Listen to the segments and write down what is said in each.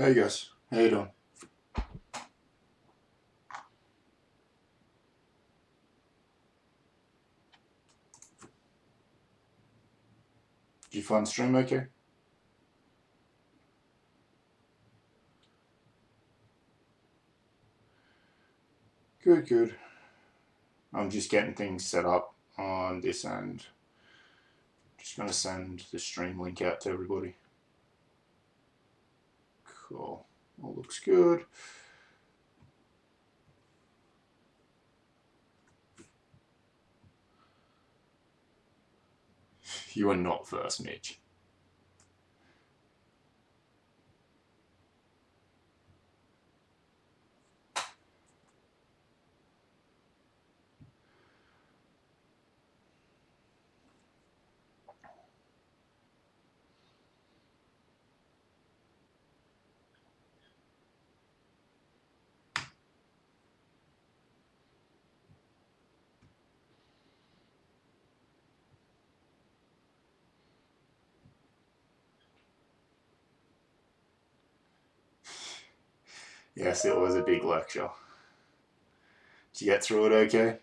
Hey guys, how you doing? Did you find stream okay? Good, good. I'm just getting things set up on this end. Just gonna send the stream link out to everybody. Cool. All looks good. You are not first, Mitch. Yes, it was a big lecture. Did you get through it okay?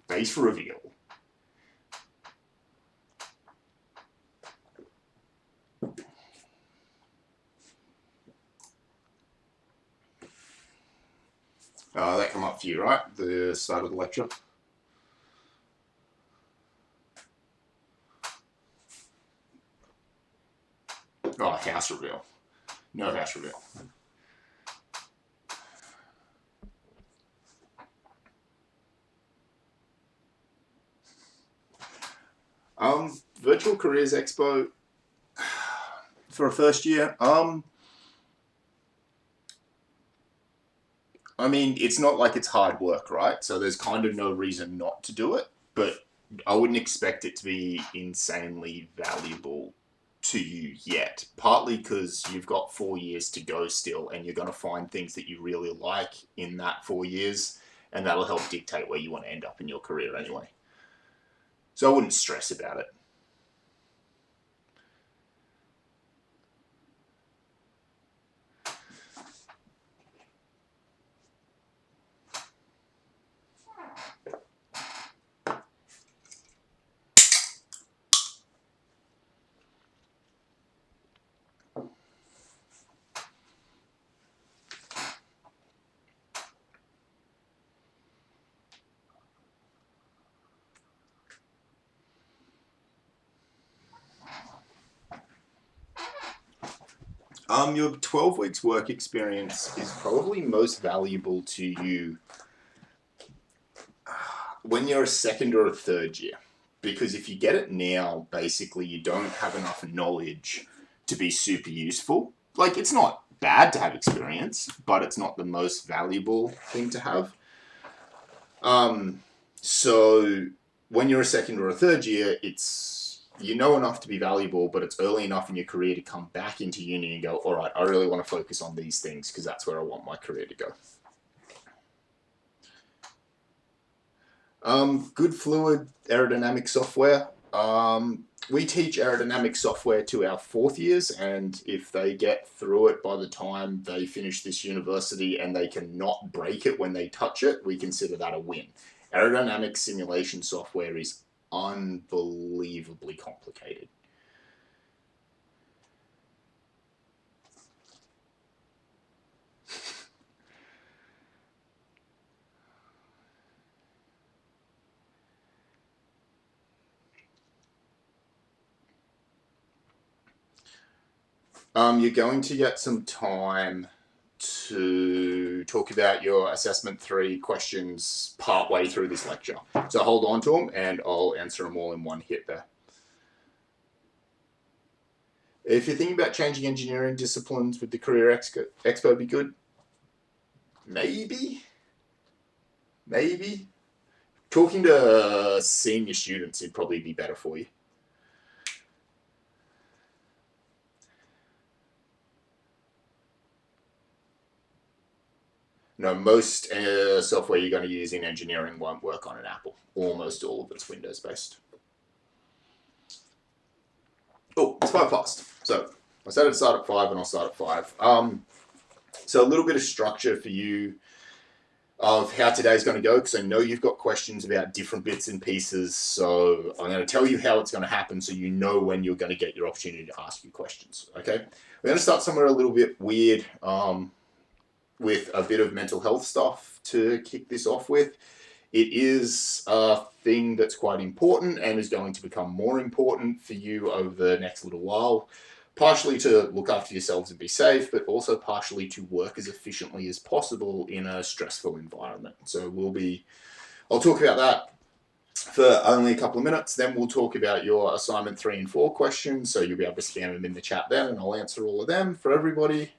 Base reveal. That come up for you, right? The start of the lecture. Oh, house reveal. No house reveal. Virtual Careers Expo for a first year. I mean, it's not like it's hard work, right? So there's kind of no reason not to do it, but I wouldn't expect it to be insanely valuable to you yet. Partly because you've got 4 years to go still, and you're going to find things that you really like in that 4 years, and that'll help dictate where you want to end up in your career anyway. So I wouldn't stress about it. Your 12 weeks work experience is probably most valuable to you when you're a second or a third year. Because if you get it now, basically you don't have enough knowledge to be super useful. Like, it's not bad to have experience, but it's not the most valuable thing to have. So when you're a second or a third year, you know enough to be valuable, but it's early enough in your career to come back into uni and go, all right, I really want to focus on these things because that's where I want my career to go. Good fluid aerodynamic software. We teach aerodynamic software to our fourth years, and if they get through it by the time they finish this university and they can not break it when they touch it, we consider that a win. Aerodynamic simulation software is unbelievably complicated. You're going to get some time to talk about your assessment 3 questions partway through this lecture. So hold on to them and I'll answer them all in one hit there. If you're thinking about changing engineering disciplines, would the Career Expo be good? Maybe. Talking to senior students would probably be better for you. most software you're going to use in engineering won't work on an Apple. Almost all of it's Windows based. Oh, it's 5 past. So I said I'd start at 5 and I'll start at 5. So a little bit of structure for you of how today's going to go, because I know you've got questions about different bits and pieces. So I'm going to tell you how it's going to happen so you know when you're going to get your opportunity to ask you questions. Okay? We're going to start somewhere a little bit weird with a bit of mental health stuff to kick this off with. It is a thing that's quite important and is going to become more important for you over the next little while. Partially to look after yourselves and be safe, but also partially to work as efficiently as possible in a stressful environment. So I'll talk about that for only a couple of minutes. Then we'll talk about your assignment 3 and 4 questions. So you'll be able to spam them in the chat then, and I'll answer all of them for everybody.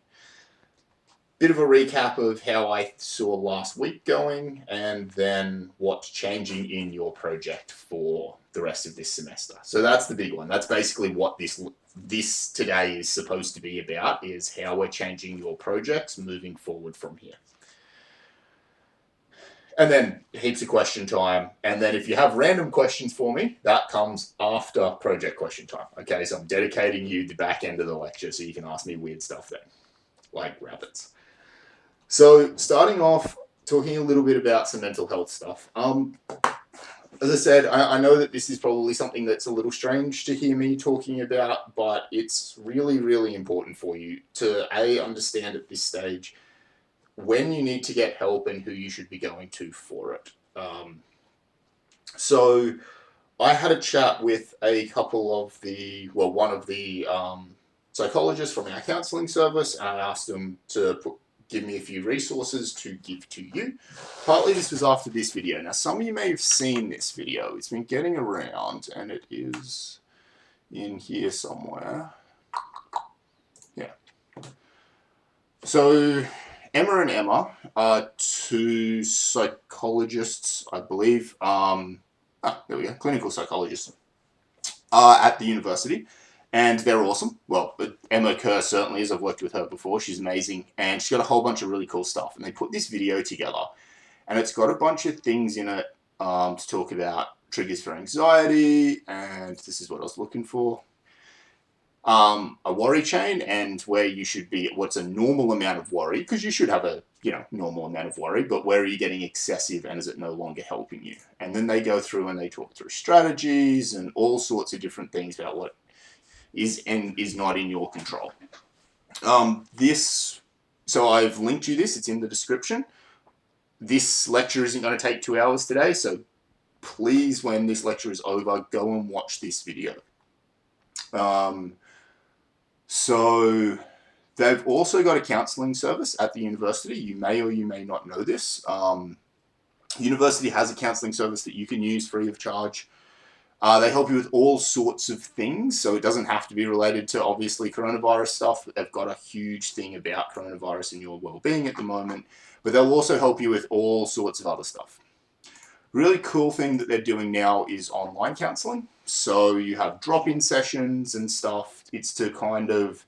Bit of a recap of how I saw last week going, and then what's changing in your project for the rest of this semester. So that's the big one. That's basically what this today is supposed to be about, is how we're changing your projects moving forward from here. And then heaps of question time. And then if you have random questions for me, that comes after project question time. Okay, so I'm dedicating you the back end of the lecture so you can ask me weird stuff then, like rabbits. So starting off, talking a little bit about some mental health stuff. As I said, I know that this is probably something that's a little strange to hear me talking about, but it's really, really important for you to understand at this stage when you need to get help and who you should be going to for it. So I had a chat with a couple of one of the psychologists from our counselling service, and I asked them to give me a few resources to give to you. Partly this was after this video. Now, some of you may have seen this video. It's been getting around, and it is in here somewhere. Yeah. So Emma and Emma are 2 psychologists, I believe. There we go, clinical psychologists at the university. And they're awesome. Well, Emma Kerr certainly is. I've worked with her before. She's amazing. And she's got a whole bunch of really cool stuff. And they put this video together. And it's got a bunch of things in it to talk about triggers for anxiety. And this is what I was looking for. A worry chain, and where you should be, what's a normal amount of worry, because you should have a normal amount of worry, but where are you getting excessive and is it no longer helping you? And then they go through and they talk through strategies and all sorts of different things about what is and is not in your control. So I've linked you this, it's in the description. This lecture isn't going to take 2 hours today, so please, when this lecture is over, go and watch this video. So they've also got a counselling service at the university. You may or you may not know this. University has a counselling service that you can use free of charge. They help you with all sorts of things, so it doesn't have to be related to, obviously, coronavirus stuff, but they've got a huge thing about coronavirus and your well-being at the moment, but they'll also help you with all sorts of other stuff. Really cool thing that they're doing now is online counselling. So you have drop-in sessions and stuff. It's to kind of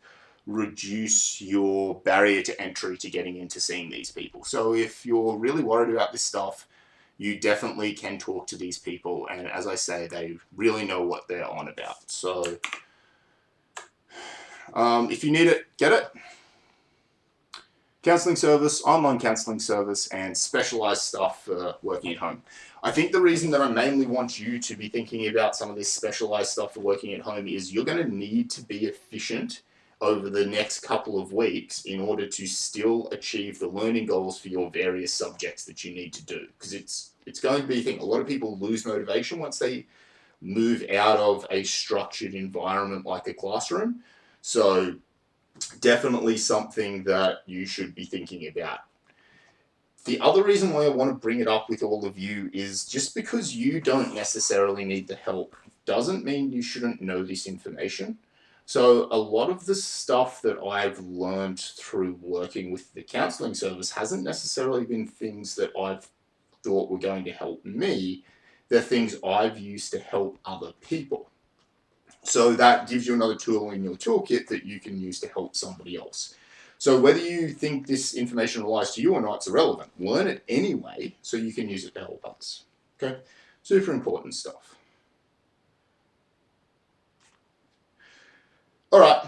reduce your barrier to entry to getting into seeing these people. So if you're really worried about this stuff, you definitely can talk to these people. And as I say, they really know what they're on about. So if you need it, get it. Counselling service, online counselling service, and specialised stuff for working at home. I think the reason that I mainly want you to be thinking about some of this specialised stuff for working at home is you're going to need to be efficient over the next couple of weeks in order to still achieve the learning goals for your various subjects that you need to do. Because it's going to be, I think, a lot of people lose motivation once they move out of a structured environment like a classroom. So definitely something that you should be thinking about. The other reason why I want to bring it up with all of you is just because you don't necessarily need the help doesn't mean you shouldn't know this information. So a lot of the stuff that I've learned through working with the counselling service hasn't necessarily been things that I've thought were going to help me. They're things I've used to help other people. So that gives you another tool in your toolkit that you can use to help somebody else. So whether you think this information applies to you or not, it's irrelevant. Learn it anyway so you can use it to help others. Okay? Super important stuff. All right,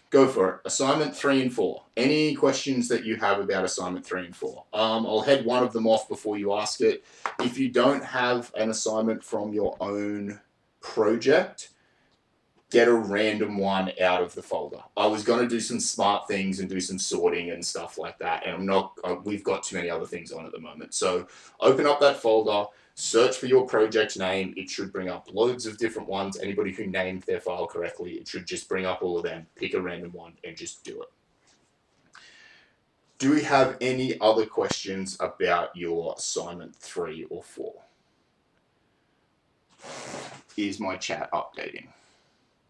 go for it. Assignment 3 and 4. Any questions that you have about assignment 3 and 4? I'll head one of them off before you ask it. If you don't have an assignment from your own project, get a random one out of the folder. I was going to do some smart things and do some sorting and stuff like that, and I'm not. We've got too many other things on at the moment. So open up that folder, search for your project name. It should bring up loads of different ones. Anybody who named their file correctly, it should just bring up all of them. Pick a random one and just do it. Do we have any other questions about your assignment 3 or 4? Is my chat updating?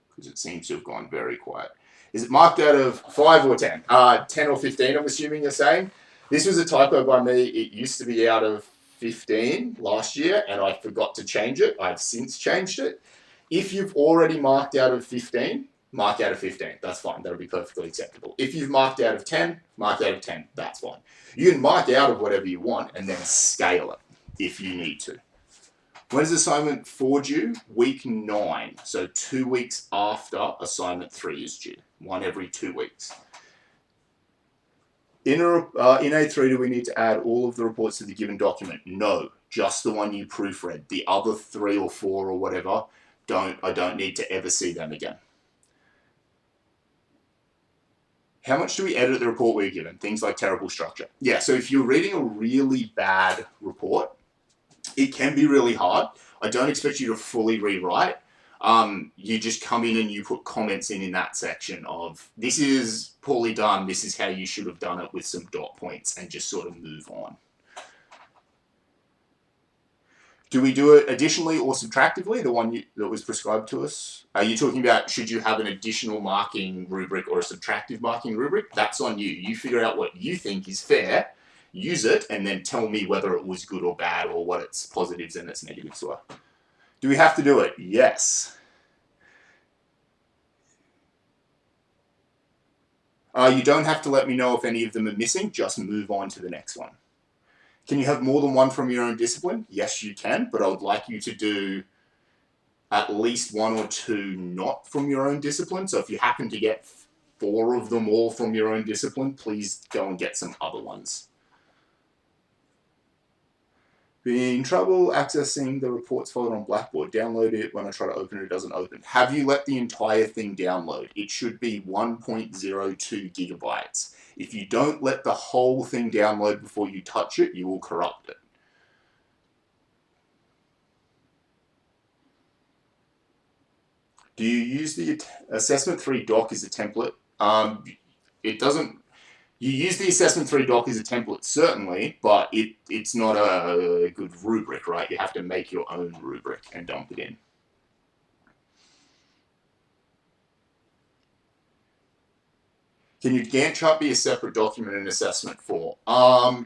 Because it seems to have gone very quiet. Is it marked out of 5 or 10? 10 or 15, I'm assuming you're saying. This was a typo by me. It used to be out of 15 last year, and I forgot to change it. I've since changed it. If you've already marked out of 15, mark out of 15. That's fine. That'll be perfectly acceptable. If you've marked out of 10, mark out of 10. That's fine. You can mark out of whatever you want and then scale it if you need to. When is assignment 4 due? Week 9. So 2 weeks after assignment 3 is due. One every 2 weeks. In A3, do we need to add all of the reports to the given document? No, just the one you proofread. The other 3 or 4 or whatever, I don't need to ever see them again. How much do we edit the report we're given? Things like terrible structure. Yeah, so if you're reading a really bad report, it can be really hard. I don't expect you to fully rewrite. You just come in and you put comments in that section of, this is poorly done, this is how you should have done it, with some dot points, and just sort of move on. Do we do it additionally or subtractively, the one that was prescribed to us? Are you talking about, should you have an additional marking rubric or a subtractive marking rubric? That's on you. You figure out what you think is fair, use it, and then tell me whether it was good or bad, or what its positives and its negatives were. Do we have to do it? Yes. You don't have to let me know if any of them are missing, just move on to the next one. Can you have more than one from your own discipline? Yes, you can, but I would like you to do at least 1 or 2 not from your own discipline. So if you happen to get 4 of them all from your own discipline, please go and get some other ones. Being trouble accessing the reports folder on Blackboard. Download it. When I try to open it, it doesn't open. Have you let the entire thing download? It should be 1.02 gigabytes. If you don't let the whole thing download before you touch it, you will corrupt it. Do you use the Assessment 3 doc as a template? It doesn't. You use the Assessment 3 doc as a template, certainly, but it's not a good rubric, right? You have to make your own rubric and dump it in. Can your Gantt chart be a separate document in assessment 4?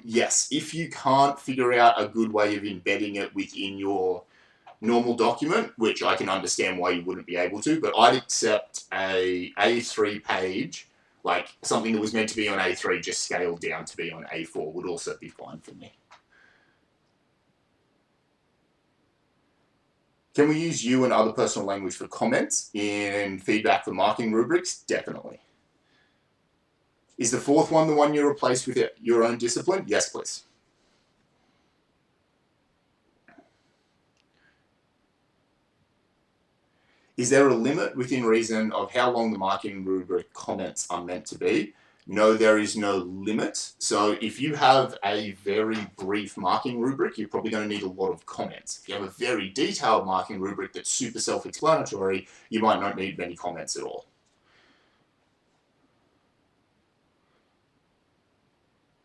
Yes, if you can't figure out a good way of embedding it within your normal document, which I can understand why you wouldn't be able to, but I'd accept a A3 page, like something that was meant to be on A3 just scaled down to be on A4 would also be fine for me. Can we use you and other personal language for comments in feedback for marking rubrics? Definitely. Is the 4th one the one you replaced with your own discipline? Yes, please. Is there a limit within reason of how long the marking rubric comments are meant to be? No, there is no limit. So if you have a very brief marking rubric, you're probably going to need a lot of comments. If you have a very detailed marking rubric that's super self-explanatory, you might not need many comments at all.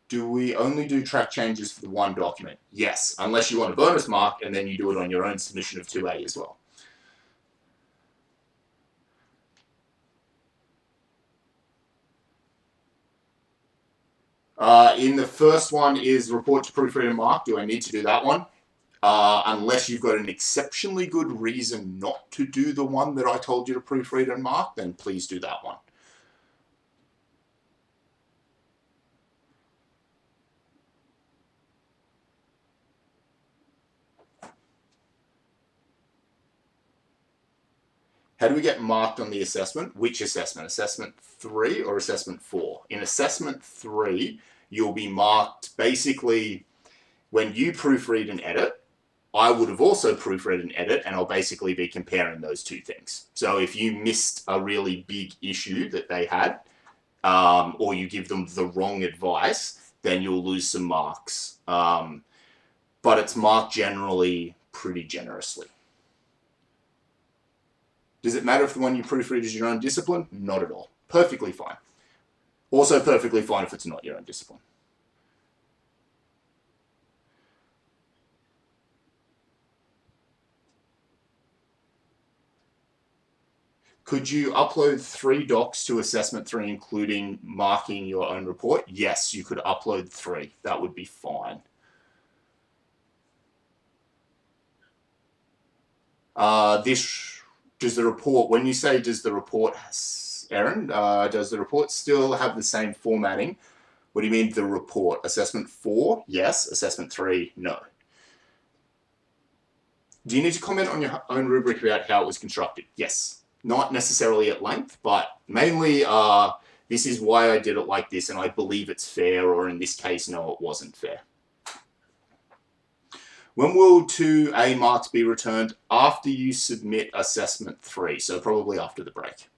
Do we only do track changes for the one document? Yes, unless you want a bonus mark, and then you do it on your own submission of 2A as well. In the first one is report to proofread and mark. Do I need to do that one? Unless you've got an exceptionally good reason not to do the one that I told you to proofread and mark, then please do that one. How do we get marked on the assessment? Which assessment? Assessment 3 or assessment 4? In assessment 3, you'll be marked basically when you proofread and edit. I would have also proofread and edit, and I'll basically be comparing those two things. So if you missed a really big issue that they had, or you give them the wrong advice, then you'll lose some marks. But it's marked generally pretty generously. Does it matter if the one you proofread is your own discipline? Not at all. Perfectly fine. Also perfectly fine if it's not your own discipline. Could you upload 3 docs to assessment 3, including marking your own report? Yes, you could upload 3. That would be fine. Does the report, when you say does the report, Aaron, does the report still have the same formatting? What do you mean the report? Assessment 4? Yes. Assessment 3? No. Do you need to comment on your own rubric about how it was constructed? Yes. Not necessarily at length, but mainly this is why I did it like this, and I believe it's fair, or in this case, no, it wasn't fair. When will 2A marks be returned? After you submit assessment 3, so probably after the break.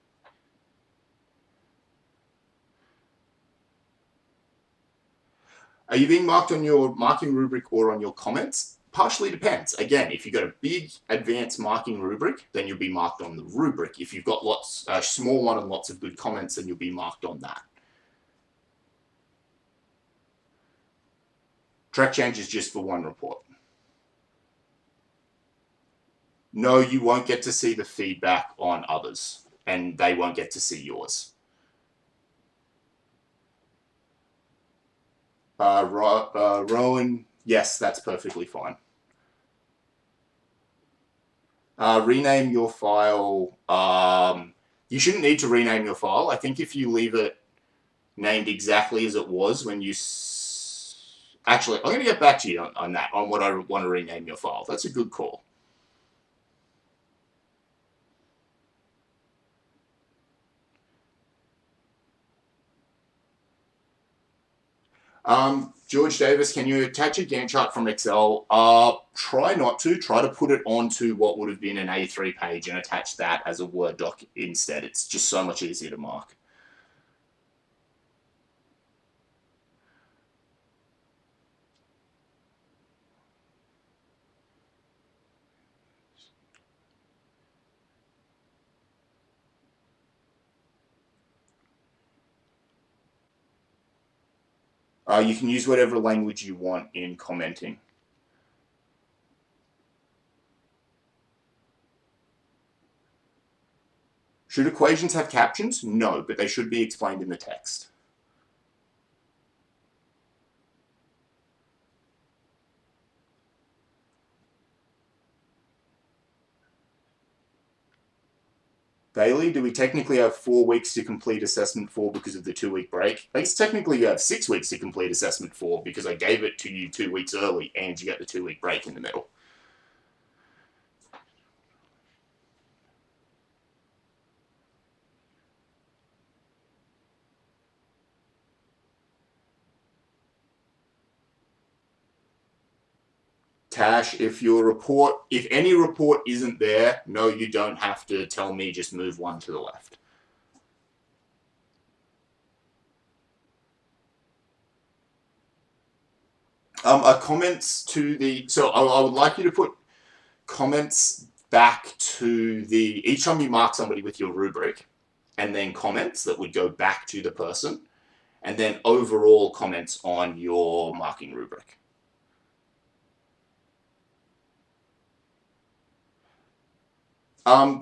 Are you being marked on your marking rubric or on your comments? Partially depends. Again, if you've got a big advanced marking rubric, then you'll be marked on the rubric. If you've got a small one and lots of good comments, then you'll be marked on that. Track change is just for one report. No, you won't get to see the feedback on others, and they won't get to see yours. Rowan, yes, that's perfectly fine. Rename your file. You shouldn't need to rename your file. I think if you leave it named exactly as it was when you... Actually, I'm going to get back to you on that, on what I want to rename your file. That's a good call. George Davis, can you attach a Gantt chart from Excel? Try not to. Try to put it onto what would have been an A3 page and attach that as a Word doc instead. It's just so much easier to mark. You can use whatever language you want in commenting. Should equations have captions? No, but they should be explained in the text. Bailey, do we technically have 4 weeks to complete assessment 4 because of the 2-week break? I guess technically you have 6 weeks to complete assessment 4 because I gave it to you 2 weeks early and you get the 2-week break in the middle. Tash, if any report isn't there, no, you don't have to tell me, just move one to the left. Comments to the, so I would like you to put comments back to each time you mark somebody with your rubric, and then comments that would go back to the person, and then overall comments on your marking rubric.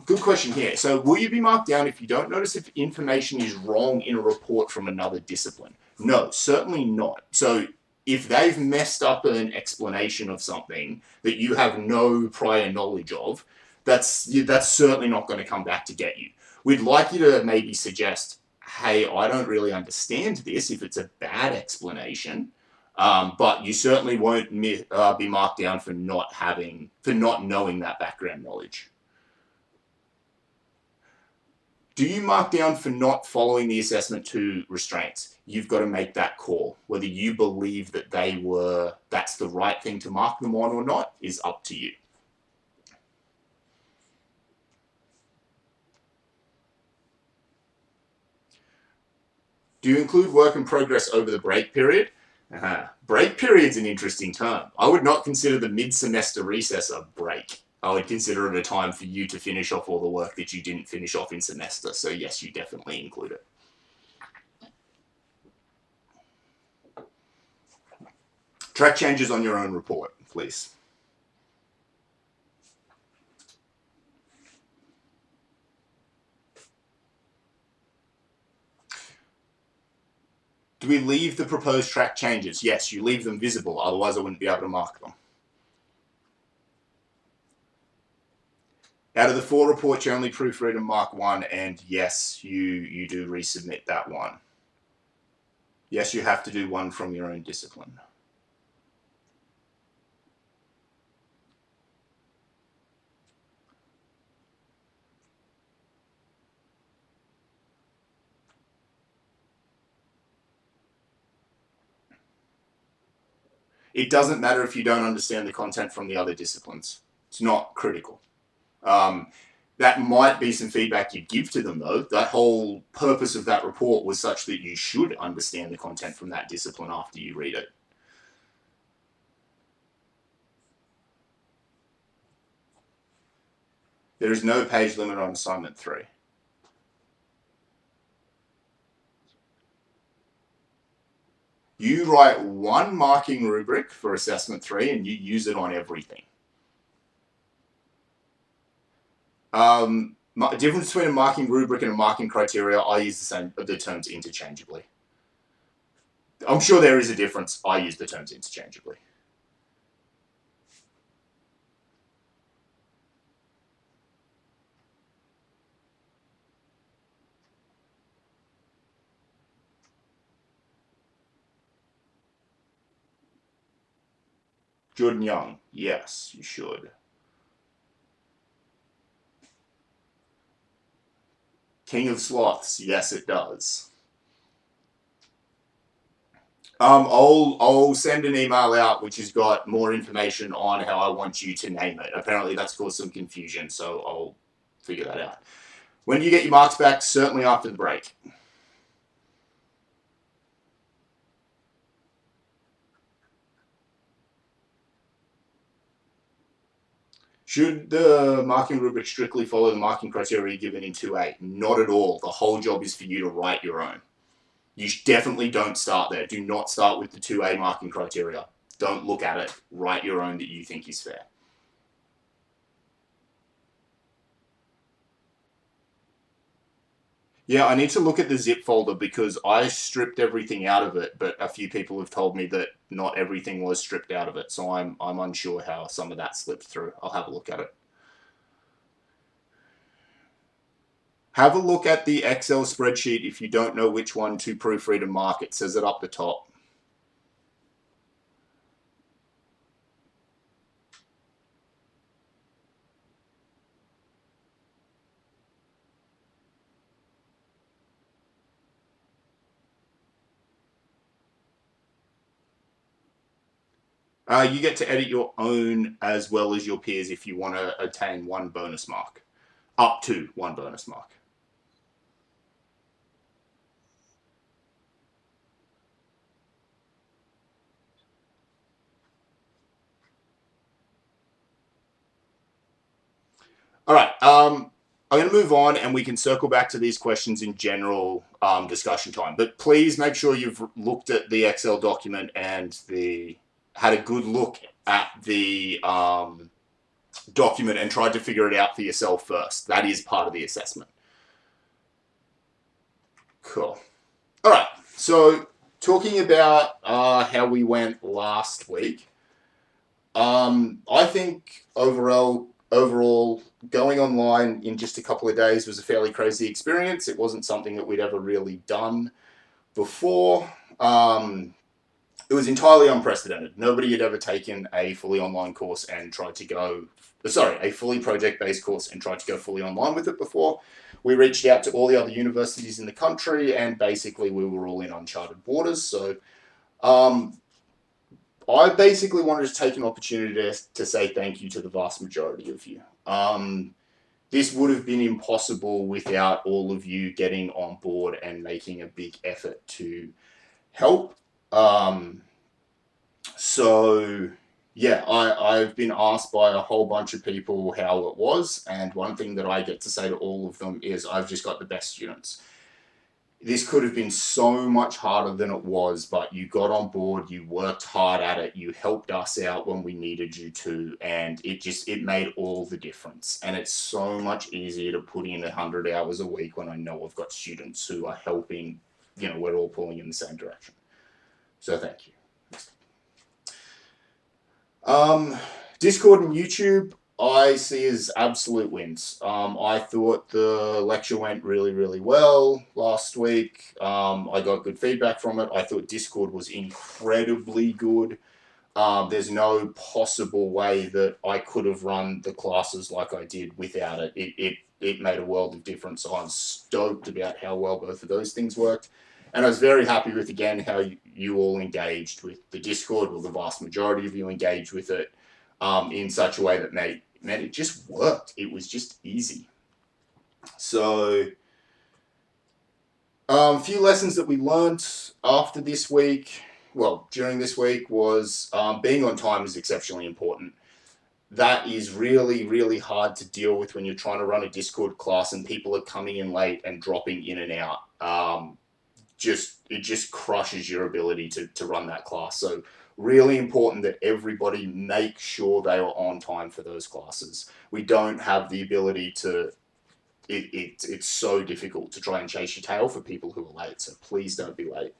Good question here. So will you be marked down if you don't notice if information is wrong in a report from another discipline? No, certainly not. So if they've messed up an explanation of something that you have no prior knowledge of, that's certainly not going to come back to get you. We'd like you to maybe suggest, hey, I don't really understand this if it's a bad explanation, but you certainly won't be marked down for not knowing that background knowledge. Do you mark down for not following the assessment 2 restraints? You've got to make that call. Whether you believe that that's the right thing to mark them on or not is up to you. Do you include work in progress over the break period? Break period's an interesting term. I would not consider the mid-semester recess a break. I would consider it a time for you to finish off all the work that you didn't finish off in semester. So yes, you definitely include it. Track changes on your own report, please. Do we leave the proposed track changes? Yes, you leave them visible, otherwise I wouldn't be able to mark them. Out of the 4 reports, you only proofread and mark 1, and yes, you do resubmit that one. Yes, you have to do 1 from your own discipline. It doesn't matter if you don't understand the content from the other disciplines. It's not critical. That might be some feedback you'd give to them, though. That whole purpose of that report was such that you should understand the content from that discipline after you read it. There is no page limit on assignment 3. You write 1 marking rubric for assessment 3 and you use it on everything. The difference between a marking rubric and a marking criteria, I use the terms interchangeably. I'm sure there is a difference. I use the terms interchangeably. Jordan Young, yes, you should. King of Sloths, yes, it does. I'll send an email out which has got more information on how I want you to name it. Apparently that's caused some confusion, so I'll figure that out. When do you get your marks back? Certainly after the break. Should the marking rubric strictly follow the marking criteria given in 2A? Not at all. The whole job is for you to write your own. You definitely don't start there. Do not start with the 2A marking criteria. Don't look at it. Write your own that you think is fair. Yeah, I need to look at the zip folder because I stripped everything out of it, but a few people have told me that not everything was stripped out of it, so I'm unsure how some of that slipped through. I'll have a look at it. Have a look at the Excel spreadsheet if you don't know which one to proofread and mark. It says it up the top. You get to edit your own as well as your peers if you want to attain 1 bonus mark. Up to 1 bonus mark. All right. I'm going to move on and we can circle back to these questions in general discussion time. But please make sure you've looked at the Excel document and had a good look at the document and tried to figure it out for yourself first. That is part of the assessment. Cool. All right. So talking about how we went last week, I think overall, going online in just a couple of days was a fairly crazy experience. It wasn't something that we'd ever really done before. it was entirely unprecedented. Nobody had ever taken a fully online course and tried to go, a fully project-based course and tried to go fully online with it before. We reached out to all the other universities in the country, and basically we were all in uncharted waters. So I basically wanted to take an opportunity to say thank you to the vast majority of you. This would have been impossible without all of you getting on board and making a big effort to help. So yeah, I've been asked by a whole bunch of people how it was, and one thing that I get to say to all of them is I've just got the best students. This could have been so much harder than it was, but you got on board, you worked hard at it, you helped us out when we needed you to, and it made all the difference. And it's so much easier to put in 100 hours a week when I know I've got students who are helping, we're all pulling in the same direction. So thank you. Discord and YouTube, I see as absolute wins. I thought the lecture went really, really well last week. I got good feedback from it. I thought Discord was incredibly good. There's no possible way that I could have run the classes like I did without it. It made a world of difference. So I'm stoked about how well both of those things worked. And I was very happy with, again, how you all engaged with the Discord, well, the vast majority of you engaged with it in such a way that made it just worked. It was just easy. So a few lessons that we learned after this week, during this week, was being on time is exceptionally important. That is really, really hard to deal with when you're trying to run a Discord class and people are coming in late and dropping in and out. It just crushes your ability to run that class. So really important that everybody make sure they are on time for those classes. We don't have the ability to, it's so difficult to try and chase your tail for people who are late. So please don't be late.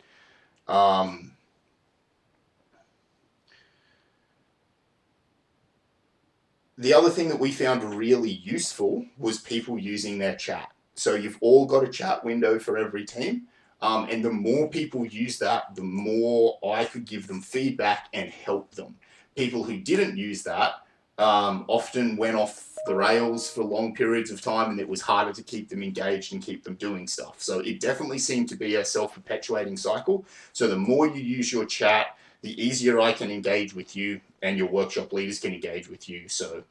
The other thing that we found really useful was people using their chat. So you've all got a chat window for every team. And the more people use that, the more I could give them feedback and help them. People who didn't use that often went off the rails for long periods of time, and it was harder to keep them engaged and keep them doing stuff. So it definitely seemed to be a self-perpetuating cycle. So the more you use your chat, the easier I can engage with you, and your workshop leaders can engage with you. So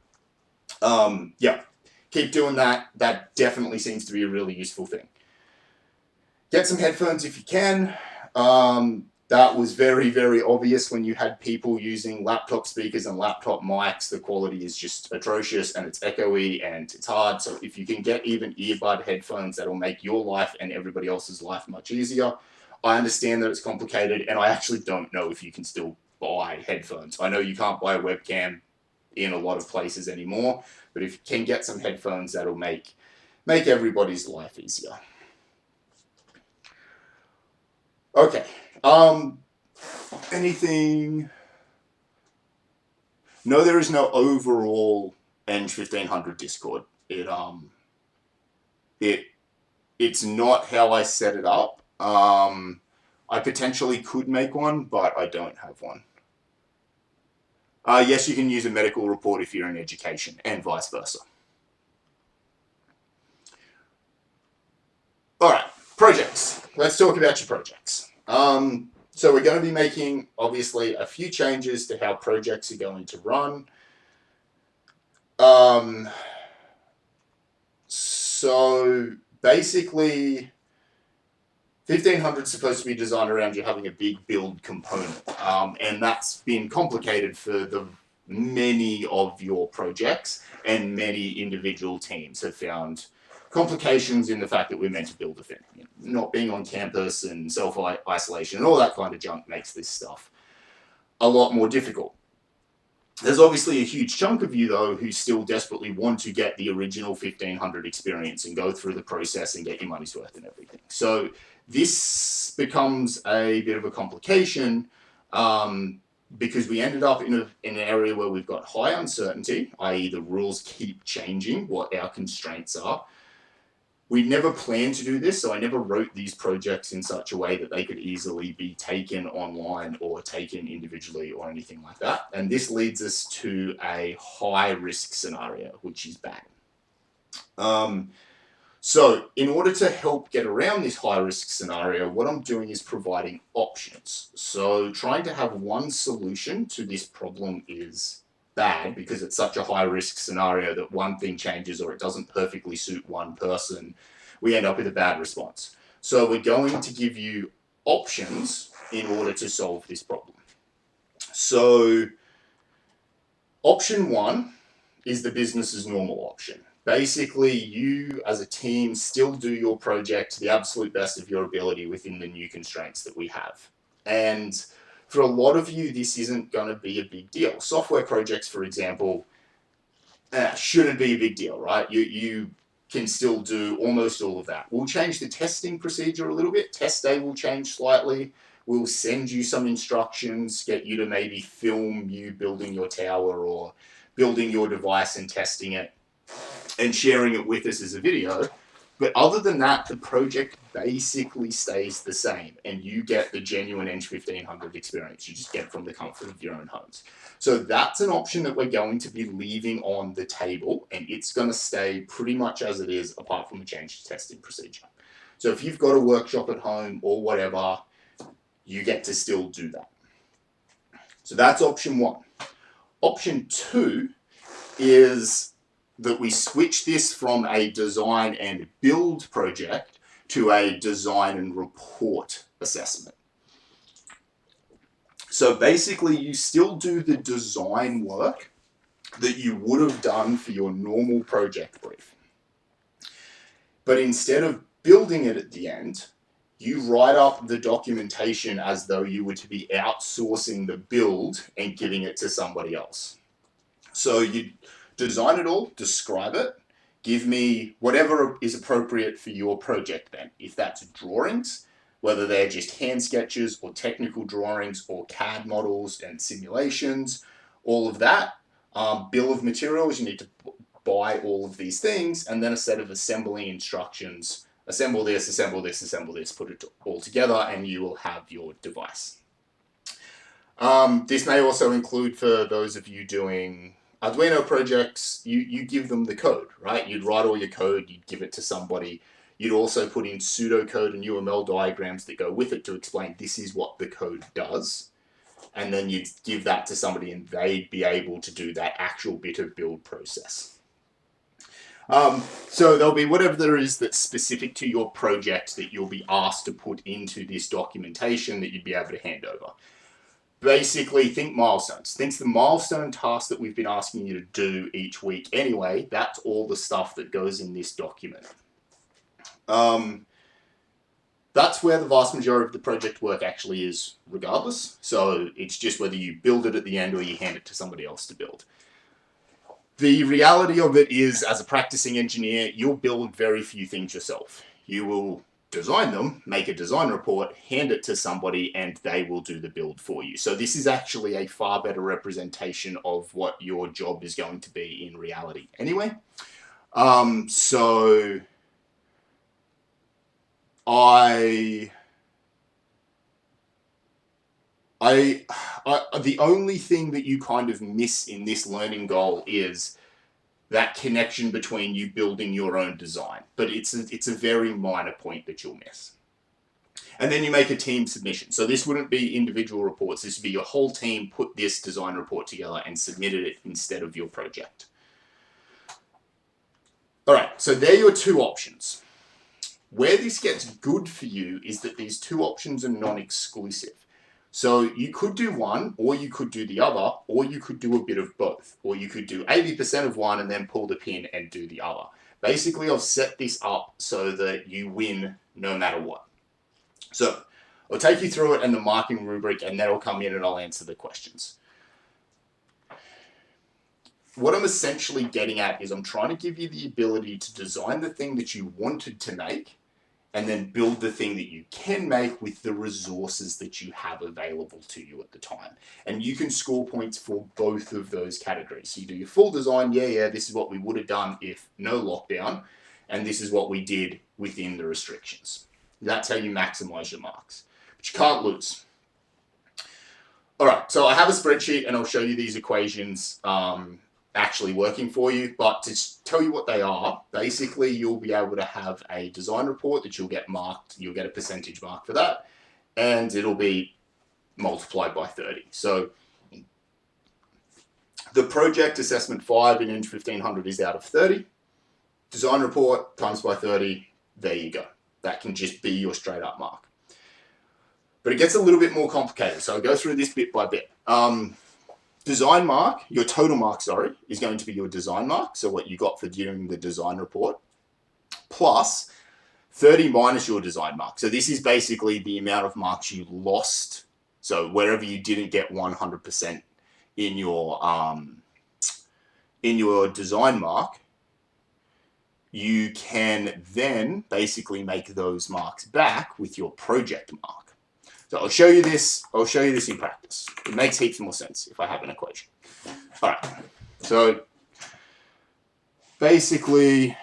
yeah, keep doing that. That definitely seems to be a really useful thing. Get some headphones if you can. That was very, very obvious when you had people using laptop speakers and laptop mics. The quality is just atrocious and it's echoey and it's hard. So if you can get even earbud headphones, that'll make your life and everybody else's life much easier. I understand that it's complicated, and I actually don't know if you can still buy headphones. I know you can't buy a webcam in a lot of places anymore, but if you can get some headphones, that'll make everybody's life easier. Okay. Anything? No, there is no overall Eng 1500 Discord. It's not how I set it up. I potentially could make one, but I don't have one. Yes, you can use a medical report if you're in education, and vice versa. All right, projects. Let's talk about your projects. So we're going to be making, obviously, a few changes to how projects are going to run. So basically, 1500 is supposed to be designed around you having a big build component, and that's been complicated for the many of your projects, and many individual teams have found complications in the fact that we're meant to build a thing. Not being on campus and self-isolation and all that kind of junk makes this stuff a lot more difficult. There's obviously a huge chunk of you, though, who still desperately want to get the original 1500 experience and go through the process and get your money's worth and everything. So this becomes a bit of a complication because we ended up in an area where we've got high uncertainty, i.e. the rules keep changing what our constraints are. We never planned to do this, so I never wrote these projects in such a way that they could easily be taken online or taken individually or anything like that. And this leads us to a high risk scenario, which is bad. So in order to help get around this high risk scenario, what I'm doing is providing options. So trying to have one solution to this problem is bad because it's such a high risk scenario that one thing changes or it doesn't perfectly suit one person. We end up with a bad response. So we're going to give you options in order to solve this problem. So option one is the business as normal option. Basically, you as a team still do your project to the absolute best of your ability within the new constraints that we have. And for a lot of you, this isn't going to be a big deal. Software projects, for example, shouldn't be a big deal, right? You can still do almost all of that. We'll change the testing procedure a little bit. Test day will change slightly. We'll send you some instructions, get you to maybe film you building your tower or building your device and testing it and sharing it with us as a video. But other than that, the project basically stays the same and you get the genuine Eng 1500 experience. You just get it from the comfort of your own homes. So that's an option that we're going to be leaving on the table, and it's going to stay pretty much as it is apart from a change to testing procedure. So if you've got a workshop at home or whatever, you get to still do that. So that's option one. Option two is that we switch this from a design and build project to a design and report assessment. So basically, you still do the design work that you would have done for your normal project brief. But instead of building it at the end, you write up the documentation as though you were to be outsourcing the build and giving it to somebody else. So you design it all, describe it, give me whatever is appropriate for your project then. If that's drawings, whether they're just hand sketches or technical drawings or CAD models and simulations, all of that. Bill of materials, you need to buy all of these things, and then a set of assembling instructions. Assemble this, assemble this, assemble this, put it all together, and you will have your device. This may also include, for those of you doing Arduino projects, you give them the code, right? You'd write all your code, you'd give it to somebody. You'd also put in pseudocode and UML diagrams that go with it to explain this is what the code does. And then you'd give that to somebody and they'd be able to do that actual bit of build process. So there'll be whatever there is that's specific to your project that you'll be asked to put into this documentation that you'd be able to hand over. Basically, think milestones. Think the milestone task that we've been asking you to do each week anyway. That's all the stuff that goes in this document. That's where the vast majority of the project work actually is regardless. So it's just whether you build it at the end or you hand it to somebody else to build. The reality of it is, as a practicing engineer, you'll build very few things yourself. You will design them, make a design report, hand it to somebody, and they will do the build for you. So this is actually a far better representation of what your job is going to be in reality anyway. So the only thing that you kind of miss in this learning goal is that connection between you building your own design. But it's a very minor point that you'll miss. And then you make a team submission. So this wouldn't be individual reports. This would be your whole team put this design report together and submitted it instead of your project. All right, so they're your two options. Where this gets good for you is that these two options are non-exclusive. So you could do one, or you could do the other, or you could do a bit of both. Or you could do 80% of one and then pull the pin and do the other. Basically, I've set this up so that you win no matter what. So I'll take you through it and the marking rubric, and then I'll come in and I'll answer the questions. What I'm essentially getting at is I'm trying to give you the ability to design the thing that you wanted to make and then build the thing that you can make with the resources that you have available to you at the time. And you can score points for both of those categories. So you do your full design, yeah, this is what we would have done if no lockdown. and this is what we did within the restrictions. That's how you maximize your marks, but you can't lose. All right, so I have a spreadsheet and I'll show you these equations actually working for you, but to tell you what they are, basically you'll be able to have a design report that you'll get marked, you'll get a percentage mark for that, and it'll be multiplied by 30. So the project assessment 5 in Eng 1500 is out of 30. Design report times by 30, there you go. That can just be your straight up mark. But it gets a little bit more complicated, so I'll go through this bit by bit. Design mark, your total mark, sorry, is going to be your design mark, so what you got for doing the design report, plus 30 minus your design mark. So this is basically the amount of marks you lost. So wherever you didn't get 100% in your design mark, you can then basically make those marks back with your project mark. So I'll show you this in practice. It makes heaps more sense if I have an equation. All right, so basically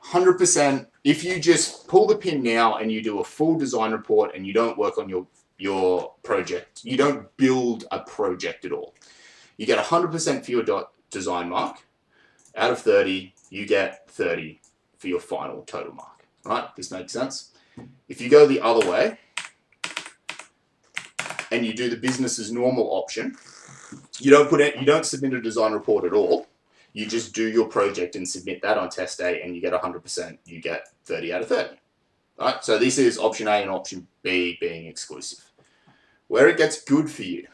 100%, if you just pull the pin now and you do a full design report and you don't work on your project, you don't build a project at all, you get 100% for your design mark. Out of 30, you get 30 for your final total mark. All right, this makes sense. If you go the other way, and you do the business as normal option, you don't submit a design report at all. You just do your project and submit that on test day, and you get 100%. You get 30 out of 30. All right. So this is option A and option B being exclusive. Where it gets good for you,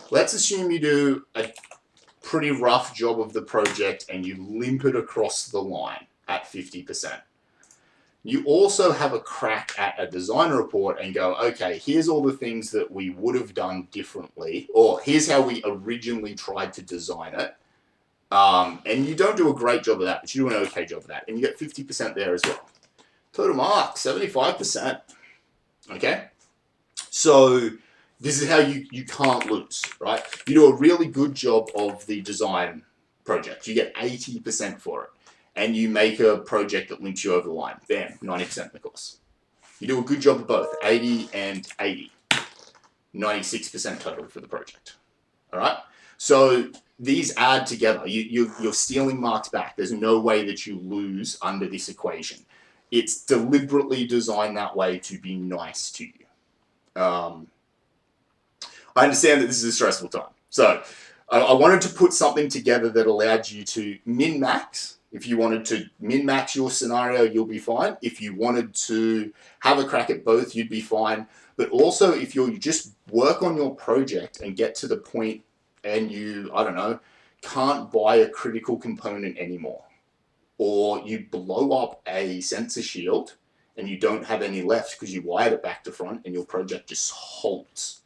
let's assume you do a pretty rough job of the project and you limp it across the line at 50%. You also have a crack at a design report and go, okay, here's all the things that we would have done differently, or here's how we originally tried to design it. And you don't do a great job of that, but you do an okay job of that. And you get 50% there as well. Total mark, 75%. Okay? So this is how you can't lose, right? You do a really good job of the design project. You get 80% for it. And you make a project that links you over the line. Bam, 90% in the course. You do a good job of both, 80 and 80. 96% total for the project. All right? So these add together. You're stealing marks back. There's no way that you lose under this equation. It's deliberately designed that way to be nice to you. I understand that this is a stressful time. So I wanted to put something together that allowed you to min-max. If you wanted to min-max your scenario, you'll be fine. If you wanted to have a crack at both, you'd be fine. But also, if you just work on your project and get to the point and you, I don't know, can't buy a critical component anymore, or you blow up a sensor shield and you don't have any left because you wired it back to front and your project just halts,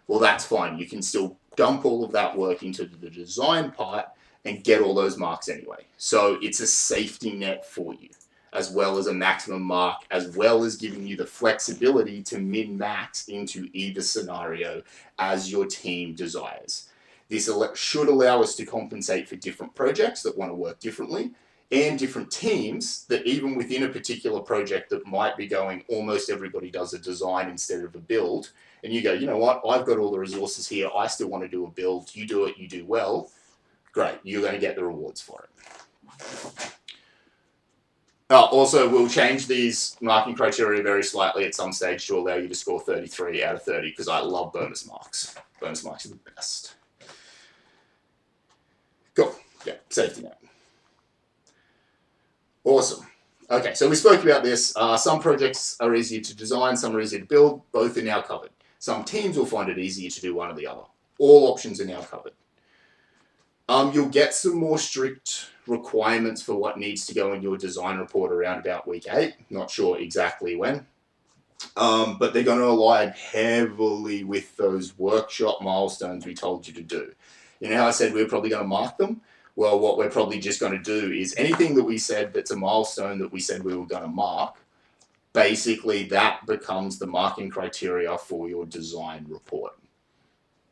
well, that's fine. You can still dump all of that work into the design part and get all those marks anyway. So it's a safety net for you, as well as a maximum mark, as well as giving you the flexibility to min-max into either scenario as your team desires. This should allow us to compensate for different projects that want to work differently, and different teams that even within a particular project that might be going, almost everybody does a design instead of a build, and you go, you know what, I've got all the resources here, I still want to do a build, you do it, you do well, great, you're going to get the rewards for it. Also, we'll change these marking criteria very slightly at some stage to allow you to score 33 out of 30, because I love bonus marks. Bonus marks are the best. Cool. Yeah, safety net. Awesome. Okay, so we spoke about this. Some projects are easier to design, some are easier to build. Both are now covered. Some teams will find it easier to do one or the other. All options are now covered. You'll get some more strict requirements for what needs to go in your design report around about week 8. Not sure exactly when. But they're going to align heavily with those workshop milestones we told you to do. You know how I said we're probably going to mark them? Well, what we're probably just going to do is anything that we said that's a milestone that we said we were going to mark, basically that becomes the marking criteria for your design report.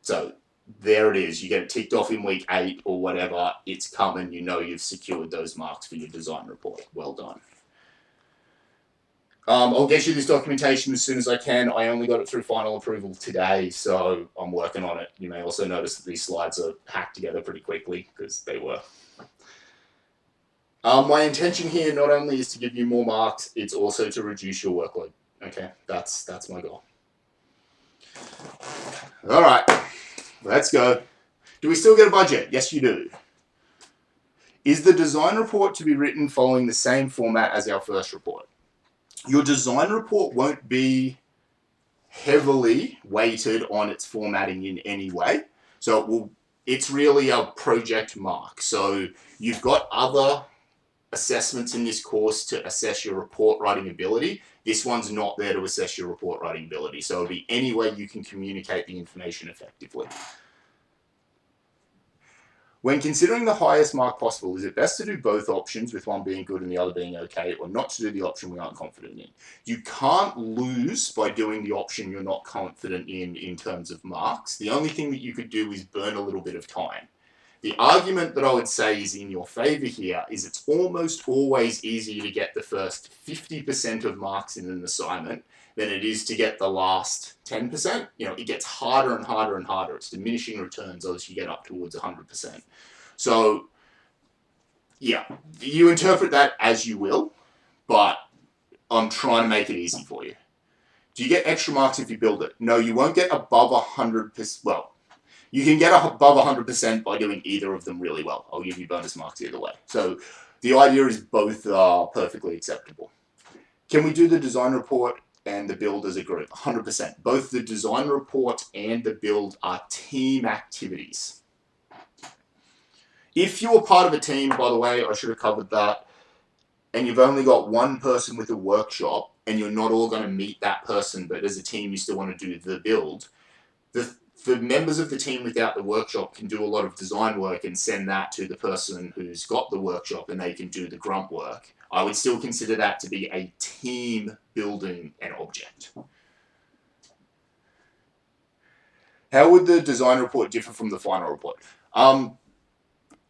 So there it is. You get it ticked off in week 8 or whatever. It's coming. You know you've secured those marks for your design report. Well done. I'll get you this documentation as soon as I can. I only got it through final approval today, so I'm working on it. You may also notice that these slides are hacked together pretty quickly because they were. My intention here not only is to give you more marks, it's also to reduce your workload. Okay, that's my goal. All right, let's go. Do we still get a budget? Yes, you do. Is the design report to be written following the same format as our first report? Your design report won't be heavily weighted on its formatting in any way. So it's really a project mark. So you've got other assessments in this course to assess your report writing ability. This one's not there to assess your report writing ability. So it'll be any way you can communicate the information effectively. When considering the highest mark possible, is it best to do both options, with one being good and the other being okay, or not to do the option we aren't confident in? You can't lose by doing the option you're not confident in terms of marks. The only thing that you could do is burn a little bit of time. The argument that I would say is in your favor here is it's almost always easier to get the first 50% of marks in an assignment than it is to get the last 10%. You know, it gets harder and harder and harder. It's diminishing returns as you get up towards 100%. So, yeah, you interpret that as you will, but I'm trying to make it easy for you. Do you get extra marks if you build it? No, you won't get above 100%. Well, you can get above 100% by doing either of them really well. I'll give you bonus marks either way. So the idea is both are perfectly acceptable. Can we do the design report and the build as a group? 100%. Both the design report and the build are team activities. If you're part of a team, by the way, I should have covered that, and you've only got one person with a workshop and you're not all going to meet that person, but as a team you still want to do the build, the members of the team without the workshop can do a lot of design work and send that to the person who's got the workshop and they can do the grunt work. I would still consider that to be a team building an object. How would the design report differ from the final report?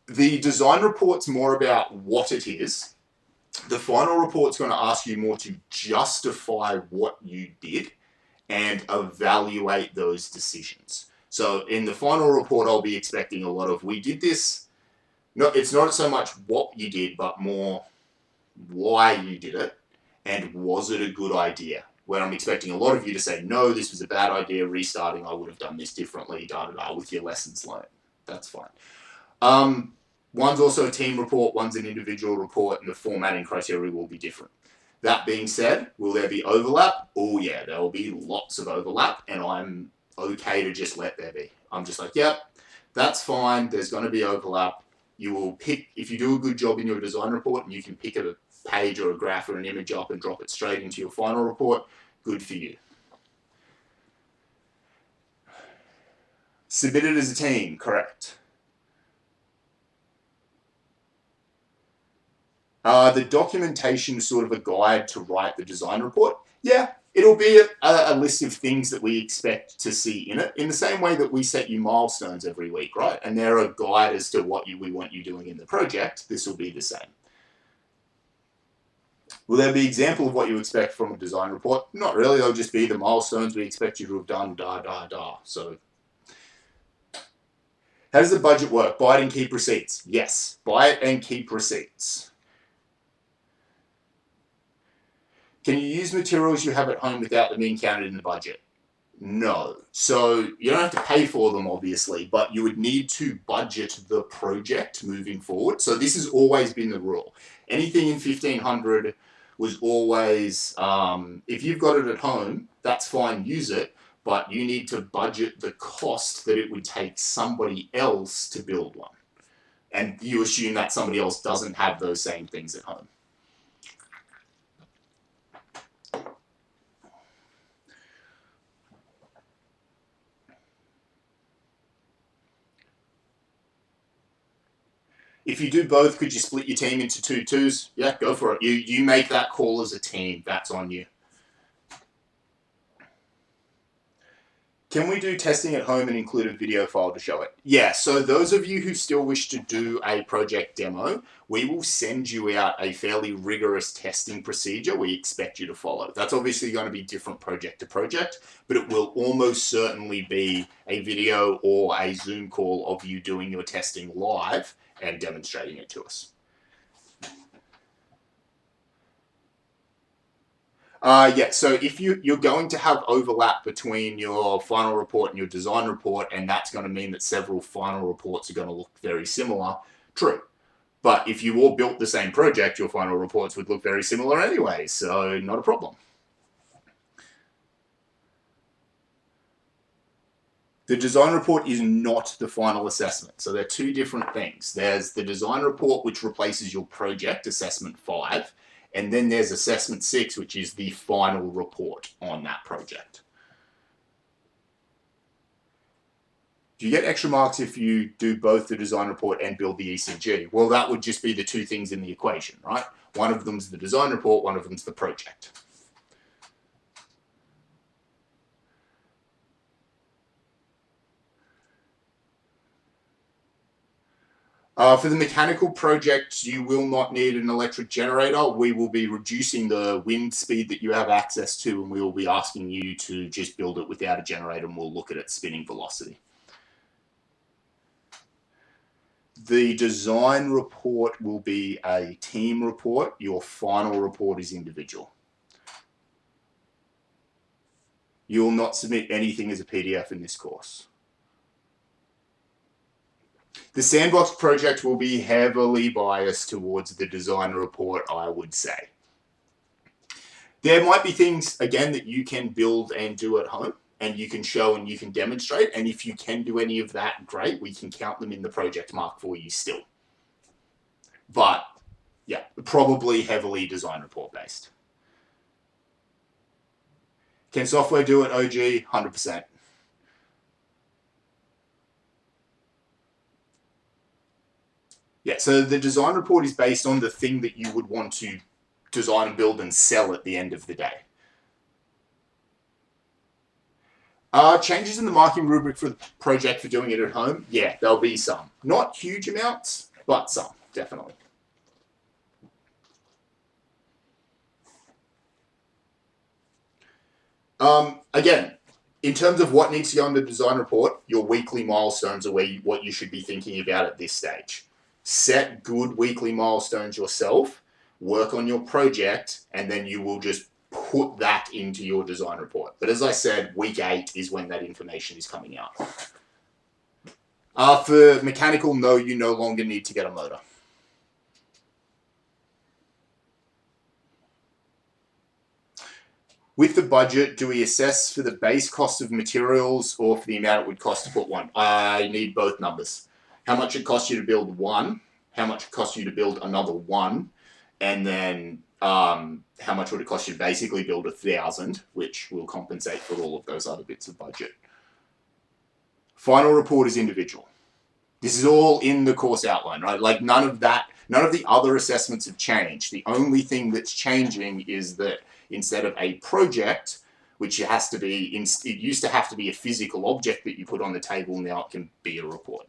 The design report's more about what it is. The final report's going to ask you more to justify what you did and evaluate those decisions. So in the final report, I'll be expecting a lot of, we did this. No, it's not so much what you did, but more why you did it and was it a good idea? Where I'm expecting a lot of you to say, no, this was a bad idea, restarting, I would have done this differently, with your lessons learned. That's fine. One's also a team report, one's an individual report, and the formatting criteria will be different. That being said, will there be overlap? Oh yeah, there will be lots of overlap, and I'm okay to just let there be. I'm just like, yep, that's fine, there's going to be overlap. You will pick, if you do a good job in your design report, and you can pick a page or a graph or an image up and drop it straight into your final report, good for you. Submitted as a team, correct. The documentation is sort of a guide to write the design report. Yeah, it'll be a list of things that we expect to see in it, in the same way that we set you milestones every week, right? And they're a guide as to what we want you doing in the project. This will be the same. Will there be an example of what you expect from a design report? Not really, they'll just be the milestones we expect you to have done, So, how does the budget work? Buy it and keep receipts. Yes, buy it and keep receipts. Can you use materials you have at home without them being counted in the budget? No. So you don't have to pay for them, obviously, but you would need to budget the project moving forward. So this has always been the rule. Anything in 1500 was always, if you've got it at home, that's fine, use it, but you need to budget the cost that it would take somebody else to build one. And you assume that somebody else doesn't have those same things at home. If you do both, could you split your team into 2-2s? Yeah, go for it. You make that call as a team. That's on you. Can we do testing at home and include a video file to show it? Yeah, so those of you who still wish to do a project demo, we will send you out a fairly rigorous testing procedure we expect you to follow. That's obviously going to be different project to project, but it will almost certainly be a video or a Zoom call of you doing your testing live and demonstrating it to us. Yeah, so if you're going to have overlap between your final report and your design report, and that's going to mean that several final reports are going to look very similar, true. But if you all built the same project, your final reports would look very similar anyway, so not a problem. The design report is not the final assessment. So they're two different things. There's the design report, which replaces your project, assessment 5. And then there's assessment 6, which is the final report on that project. Do you get extra marks if you do both the design report and build the ECG? Well, that would just be the two things in the equation, right? One of them's the design report, one of them's the project. For the mechanical project, you will not need an electric generator. We will be reducing the wind speed that you have access to, and we will be asking you to just build it without a generator, and we'll look at its spinning velocity. The design report will be a team report. Your final report is individual. You will not submit anything as a PDF in this course. The sandbox project will be heavily biased towards the design report, I would say. There might be things, again, that you can build and do at home, and you can show and you can demonstrate. And if you can do any of that, great. We can count them in the project mark for you still. But yeah, probably heavily design report based. Can software do it, OG? 100%. Yeah, so the design report is based on the thing that you would want to design and build and sell at the end of the day. Changes in the marking rubric for the project for doing it at home? Yeah, there'll be some. Not huge amounts, but some, definitely. Again, in terms of what needs to go in the design report, your weekly milestones are what you should be thinking about at this stage. Set good weekly milestones yourself, work on your project, and then you will just put that into your design report. But as I said, week 8 is when that information is coming out. For mechanical, no, you no longer need to get a motor. With the budget, do we assess for the base cost of materials or for the amount it would cost to put one? I need both numbers. How much it costs you to build one, how much it costs you to build another one, and then how much would it cost you to basically build 1,000, which will compensate for all of those other bits of budget. Final report is individual. This is all in the course outline, right? Like none of the other assessments have changed. The only thing that's changing is that instead of a project, which it used to have to be a physical object that you put on the table, now it can be a report.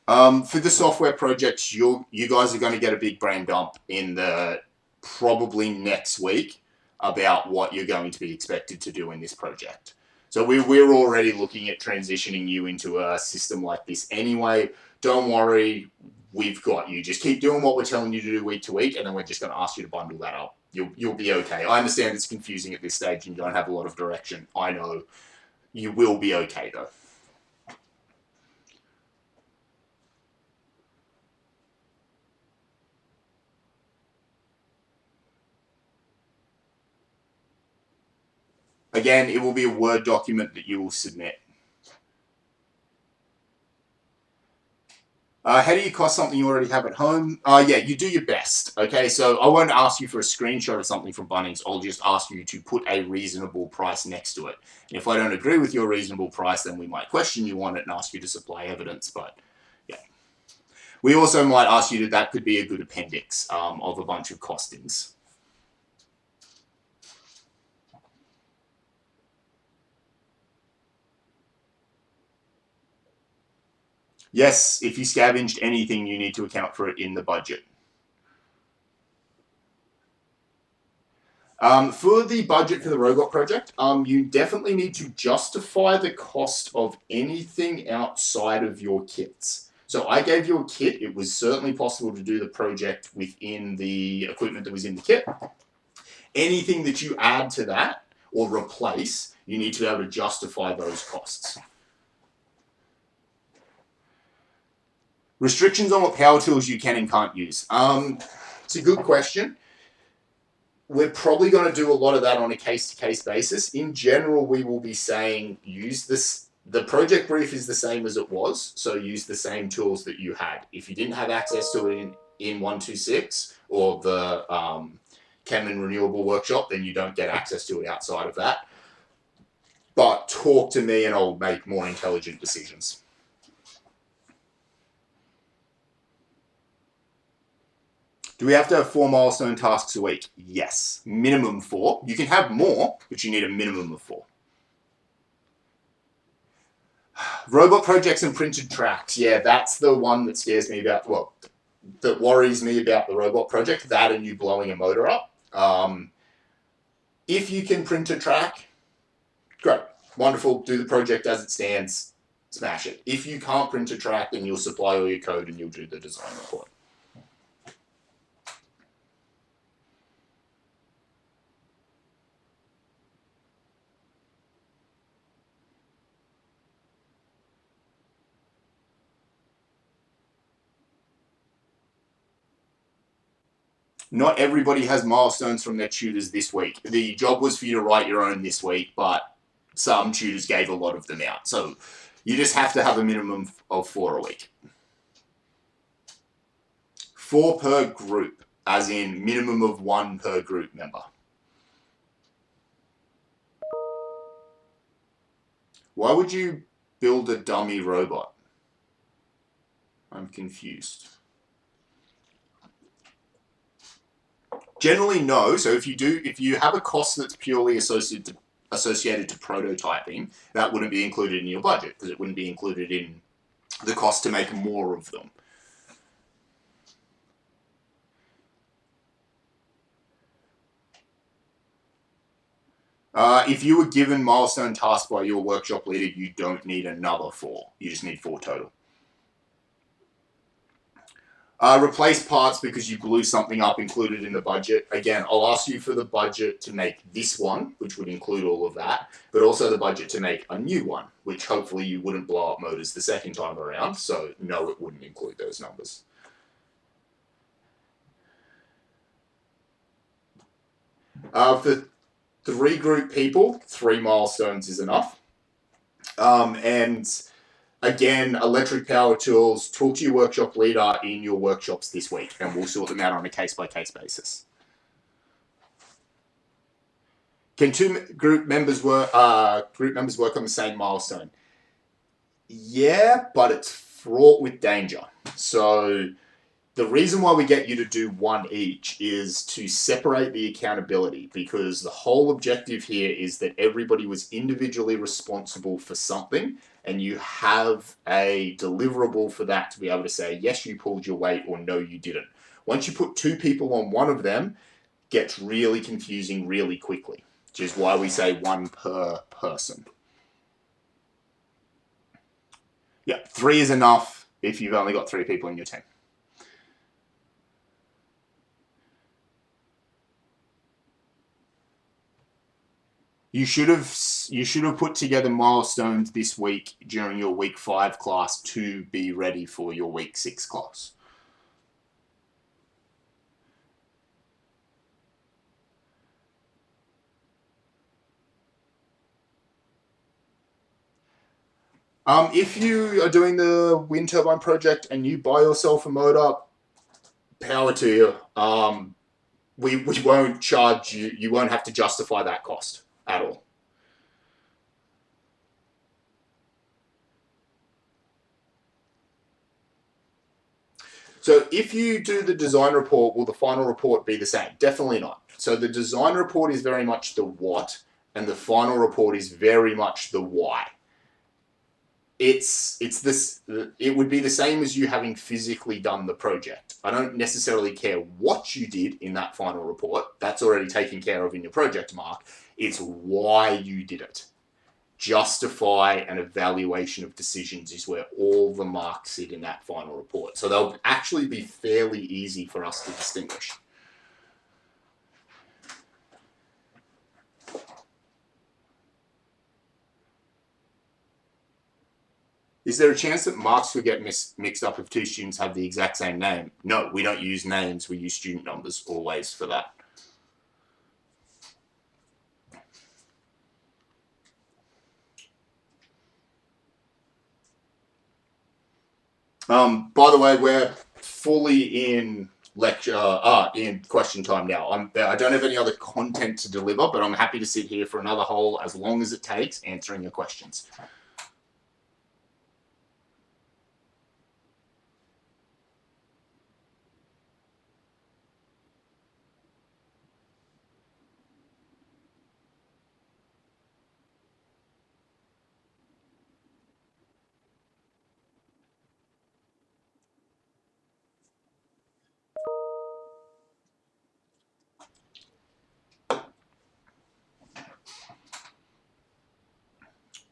For the software projects, you guys are going to get a big brain dump in the probably next week about what you're going to be expected to do in this project. So we're already looking at transitioning you into a system like this anyway. Don't worry, we've got you. Just keep doing what we're telling you to do week to week, and then we're just going to ask you to bundle that up. You'll be okay. I understand it's confusing at this stage and you don't have a lot of direction. I know. You will be okay, though. Again, it will be a Word document that you will submit. How do you cost something you already have at home? Yeah, you do your best. Okay, so I won't ask you for a screenshot of something from Bunnings. I'll just ask you to put a reasonable price next to it. If I don't agree with your reasonable price, then we might question you on it and ask you to supply evidence. But yeah, we also might ask you that could be a good appendix of a bunch of costings. Yes, if you scavenged anything, you need to account for it in the budget. For the budget for the robot project, you definitely need to justify the cost of anything outside of your kits. So I gave you a kit. It was certainly possible to do the project within the equipment that was in the kit. Anything that you add to that or replace, you need to be able to justify those costs. Restrictions on what power tools you can and can't use. It's a good question. We're probably going to do a lot of that on a case-to-case basis. In general, we will be saying use this. The project brief is the same as it was, so use the same tools that you had. If you didn't have access to it in 126 or the Chem and Renewable Workshop, then you don't get access to it outside of that. But talk to me and I'll make more intelligent decisions. Do we have to have 4 milestone tasks a week? Yes. Minimum 4. You can have more, but you need a minimum of 4. Robot projects and printed tracks. Yeah, that's the one that scares me about, well, that worries me about the robot project. That and you blowing a motor up. If you can print a track, great. Wonderful. Do the project as it stands. Smash it. If you can't print a track, then you'll supply all your code and you'll do the design report. Not everybody has milestones from their tutors this week. The job was for you to write your own this week, but some tutors gave a lot of them out. So you just have to have a minimum of 4 a week. 4 per group, as in minimum of 1 per group member. Why would you build a dummy robot? I'm confused. Generally, no. So if you have a cost that's purely associated to prototyping, that wouldn't be included in your budget because it wouldn't be included in the cost to make more of them. If you were given milestone tasks by your workshop leader, you don't need another 4. You just need 4 total. Replace parts because you blew something up included in the budget. Again, I'll ask you for the budget to make this one, which would include all of that, but also the budget to make a new one, which hopefully you wouldn't blow up motors the second time around. So no, it wouldn't include those numbers. For 3 group people, 3 milestones is enough. And again, electric power tools, talk to your workshop leader in your workshops this week, and we'll sort them out on a case-by-case basis. Can 2 group members work on the same milestone? Yeah, but it's fraught with danger. So the reason why we get you to do 1 each is to separate the accountability, because the whole objective here is that everybody was individually responsible for something, and you have a deliverable for that to be able to say, yes, you pulled your weight, or no, you didn't. Once you put 2 people on one of them, it gets really confusing really quickly, which is why we say 1 per person. Yeah, 3 is enough if you've only got 3 people in your team. You should have put together milestones this week during your week 5 class to be ready for your week 6 class. If you are doing the wind turbine project and you buy yourself a motor, power to you. We won't charge you. You won't have to justify that cost at all. So if you do the design report, will the final report be the same? Definitely not. So the design report is very much the what, and the final report is very much the why. It's this. It would be the same as you having physically done the project. I don't necessarily care what you did in that final report. That's already taken care of in your project mark. It's why you did it. Justify and evaluation of decisions is where all the marks sit in that final report. So they'll actually be fairly easy for us to distinguish. Is there a chance that marks could get mixed up if two students have the exact same name? No, we don't use names. We use student numbers always for that. By the way, we're fully in in question time now. I don't have any other content to deliver, but I'm happy to sit here for another whole as long as it takes answering your questions.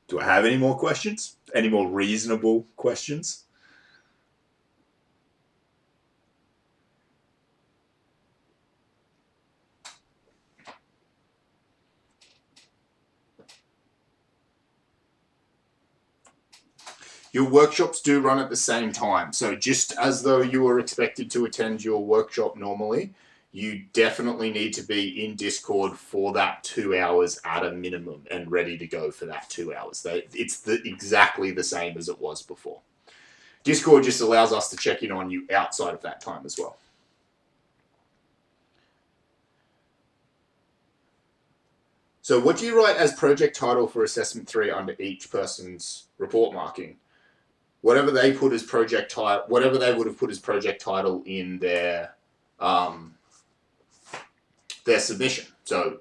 Do I have any more questions? Any more reasonable questions? Your workshops do run at the same time. So just as though you were expected to attend your workshop normally, you definitely need to be in Discord for that 2 hours at a minimum and ready to go for that 2 hours. It's exactly the same as it was before. Discord just allows us to check in on you outside of that time as well. So what do you write as project title for assessment 3 under each person's report marking? Whatever they put as project title, whatever they would have put as project title in their submission. So,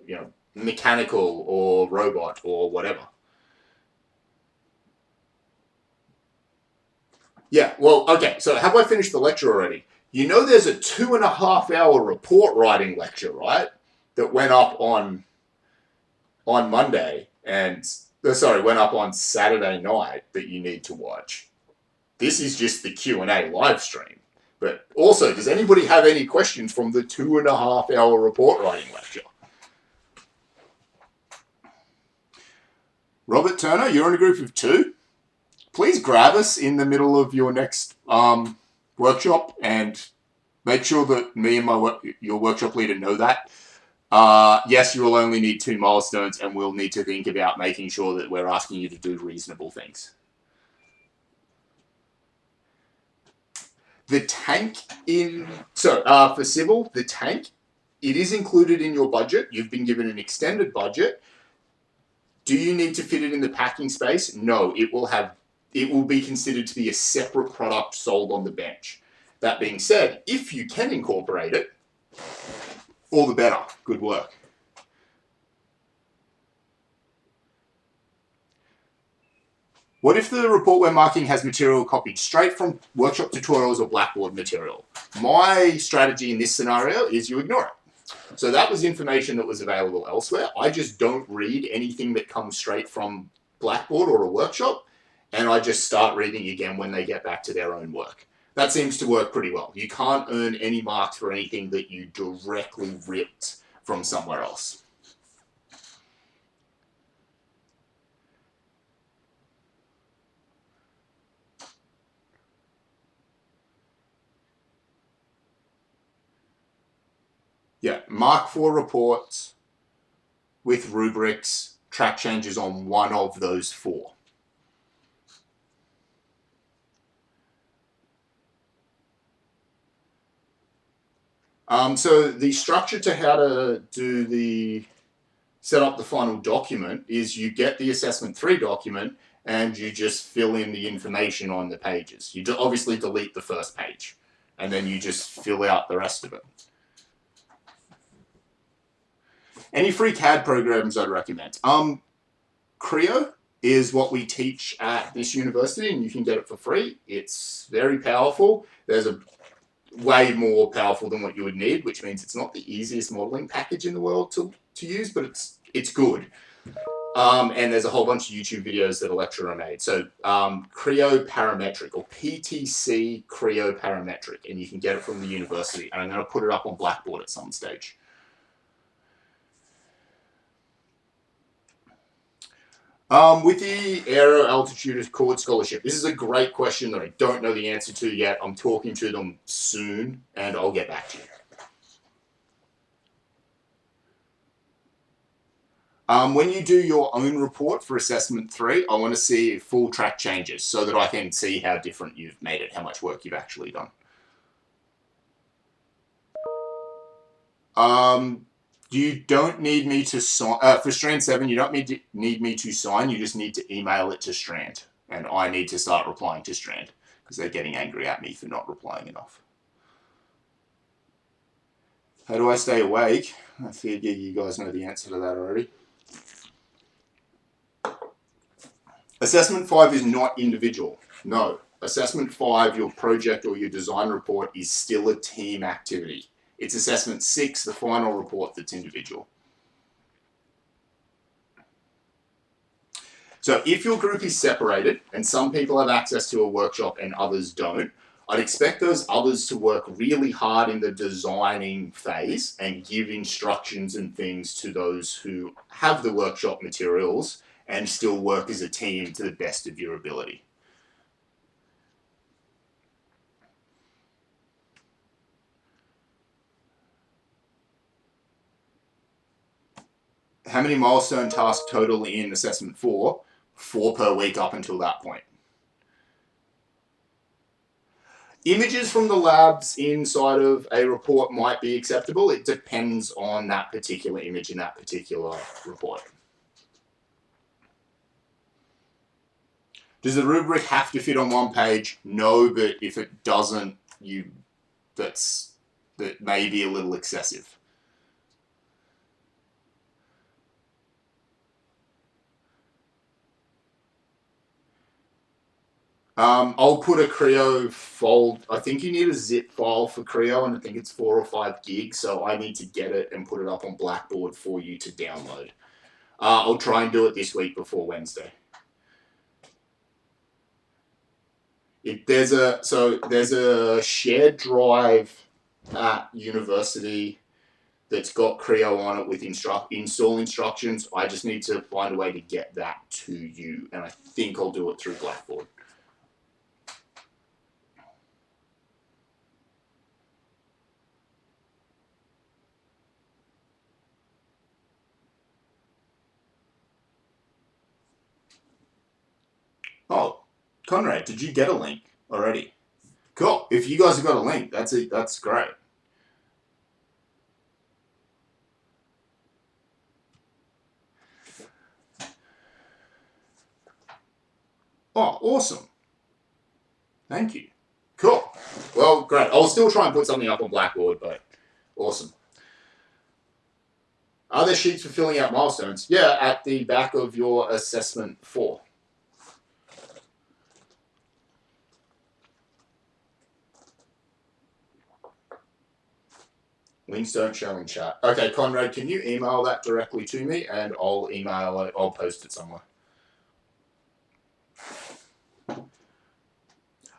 mechanical or robot or whatever. Yeah, well, okay, so have I finished the lecture already? You know there's a 2.5 hour report writing lecture, right? That went up on Monday and went up on Saturday night that you need to watch. This is just the Q&A live stream. But also, does anybody have any questions from the 2.5 hour report writing lecture? Robert Turner, you're in a group of 2. Please grab us in the middle of your next workshop and make sure that me and your workshop leader know that. Yes, you will only need 2 milestones, and we'll need to think about making sure that we're asking you to do reasonable things. The tank for civil, the tank, it is included in your budget. You've been given an extended budget. Do you need to fit it in the packing space? No, it will be considered to be a separate product sold on the bench. That being said, if you can incorporate it, all the better. Good work. What if the report we're marking has material copied straight from workshop tutorials or Blackboard material? My strategy in this scenario is you ignore it. So that was information that was available elsewhere. I just don't read anything that comes straight from Blackboard or a workshop, and I just start reading again when they get back to their own work. That seems to work pretty well. You can't earn any marks for anything that you directly ripped from somewhere else. Yeah, mark 4 reports with rubrics, track changes on one of those 4. So the structure to how to do the set up the final document is you get the assessment 3 document and you just fill in the information on the pages. You obviously delete the first page and then you just fill out the rest of it. Any free CAD programs I'd recommend. Creo is what we teach at this university and you can get it for free. It's very powerful. There's a way more powerful than what you would need, which means it's not the easiest modeling package in the world to use, but it's good. And there's a whole bunch of YouTube videos that a lecturer made. So Creo Parametric or PTC Creo Parametric, and you can get it from the university. And I'm going to put it up on Blackboard at some stage. With the Aero Altitude Accord Scholarship, this is a great question that I don't know the answer to yet. I'm talking to them soon, and I'll get back to you. When you do your own report for assessment 3, I want to see full track changes so that I can see how different you've made it, how much work you've actually done. You don't need me to sign, for Strand 7, you don't need me to sign, you just need to email it to Strand. And I need to start replying to Strand because they're getting angry at me for not replying enough. How do I stay awake? I figure you guys know the answer to that already. Assessment 5 is not individual. No. Assessment 5, your project or your design report, is still a team activity. It's assessment 6, the final report, that's individual. So if your group is separated and some people have access to a workshop and others don't, I'd expect those others to work really hard in the designing phase and give instructions and things to those who have the workshop materials and still work as a team to the best of your ability. How many milestone tasks total in assessment 4? 4 per week up until that point. Images from the labs inside of a report might be acceptable. It depends on that particular image in that particular report. Does the rubric have to fit on one page? No, but if it doesn't, that may be a little excessive. I'll put a Creo fold. I think you need a zip file for Creo, and I think it's 4 or 5 gigs, so I need to get it and put it up on Blackboard for you to download. I'll try and do it this week before Wednesday. There's a shared drive at university that's got Creo on it with install instructions. I just need to find a way to get that to you, and I think I'll do it through Blackboard. Oh, Conrad, did you get a link already? Cool. If you guys have got a link, that's great. Oh, awesome. Thank you. Cool. Well, great. I'll still try and put something up on Blackboard, but awesome. Are there sheets for filling out milestones? Yeah, at the back of your assessment 4. Links don't show in chat. Okay, Conrad, can you email that directly to me and I'll email it, I'll post it somewhere.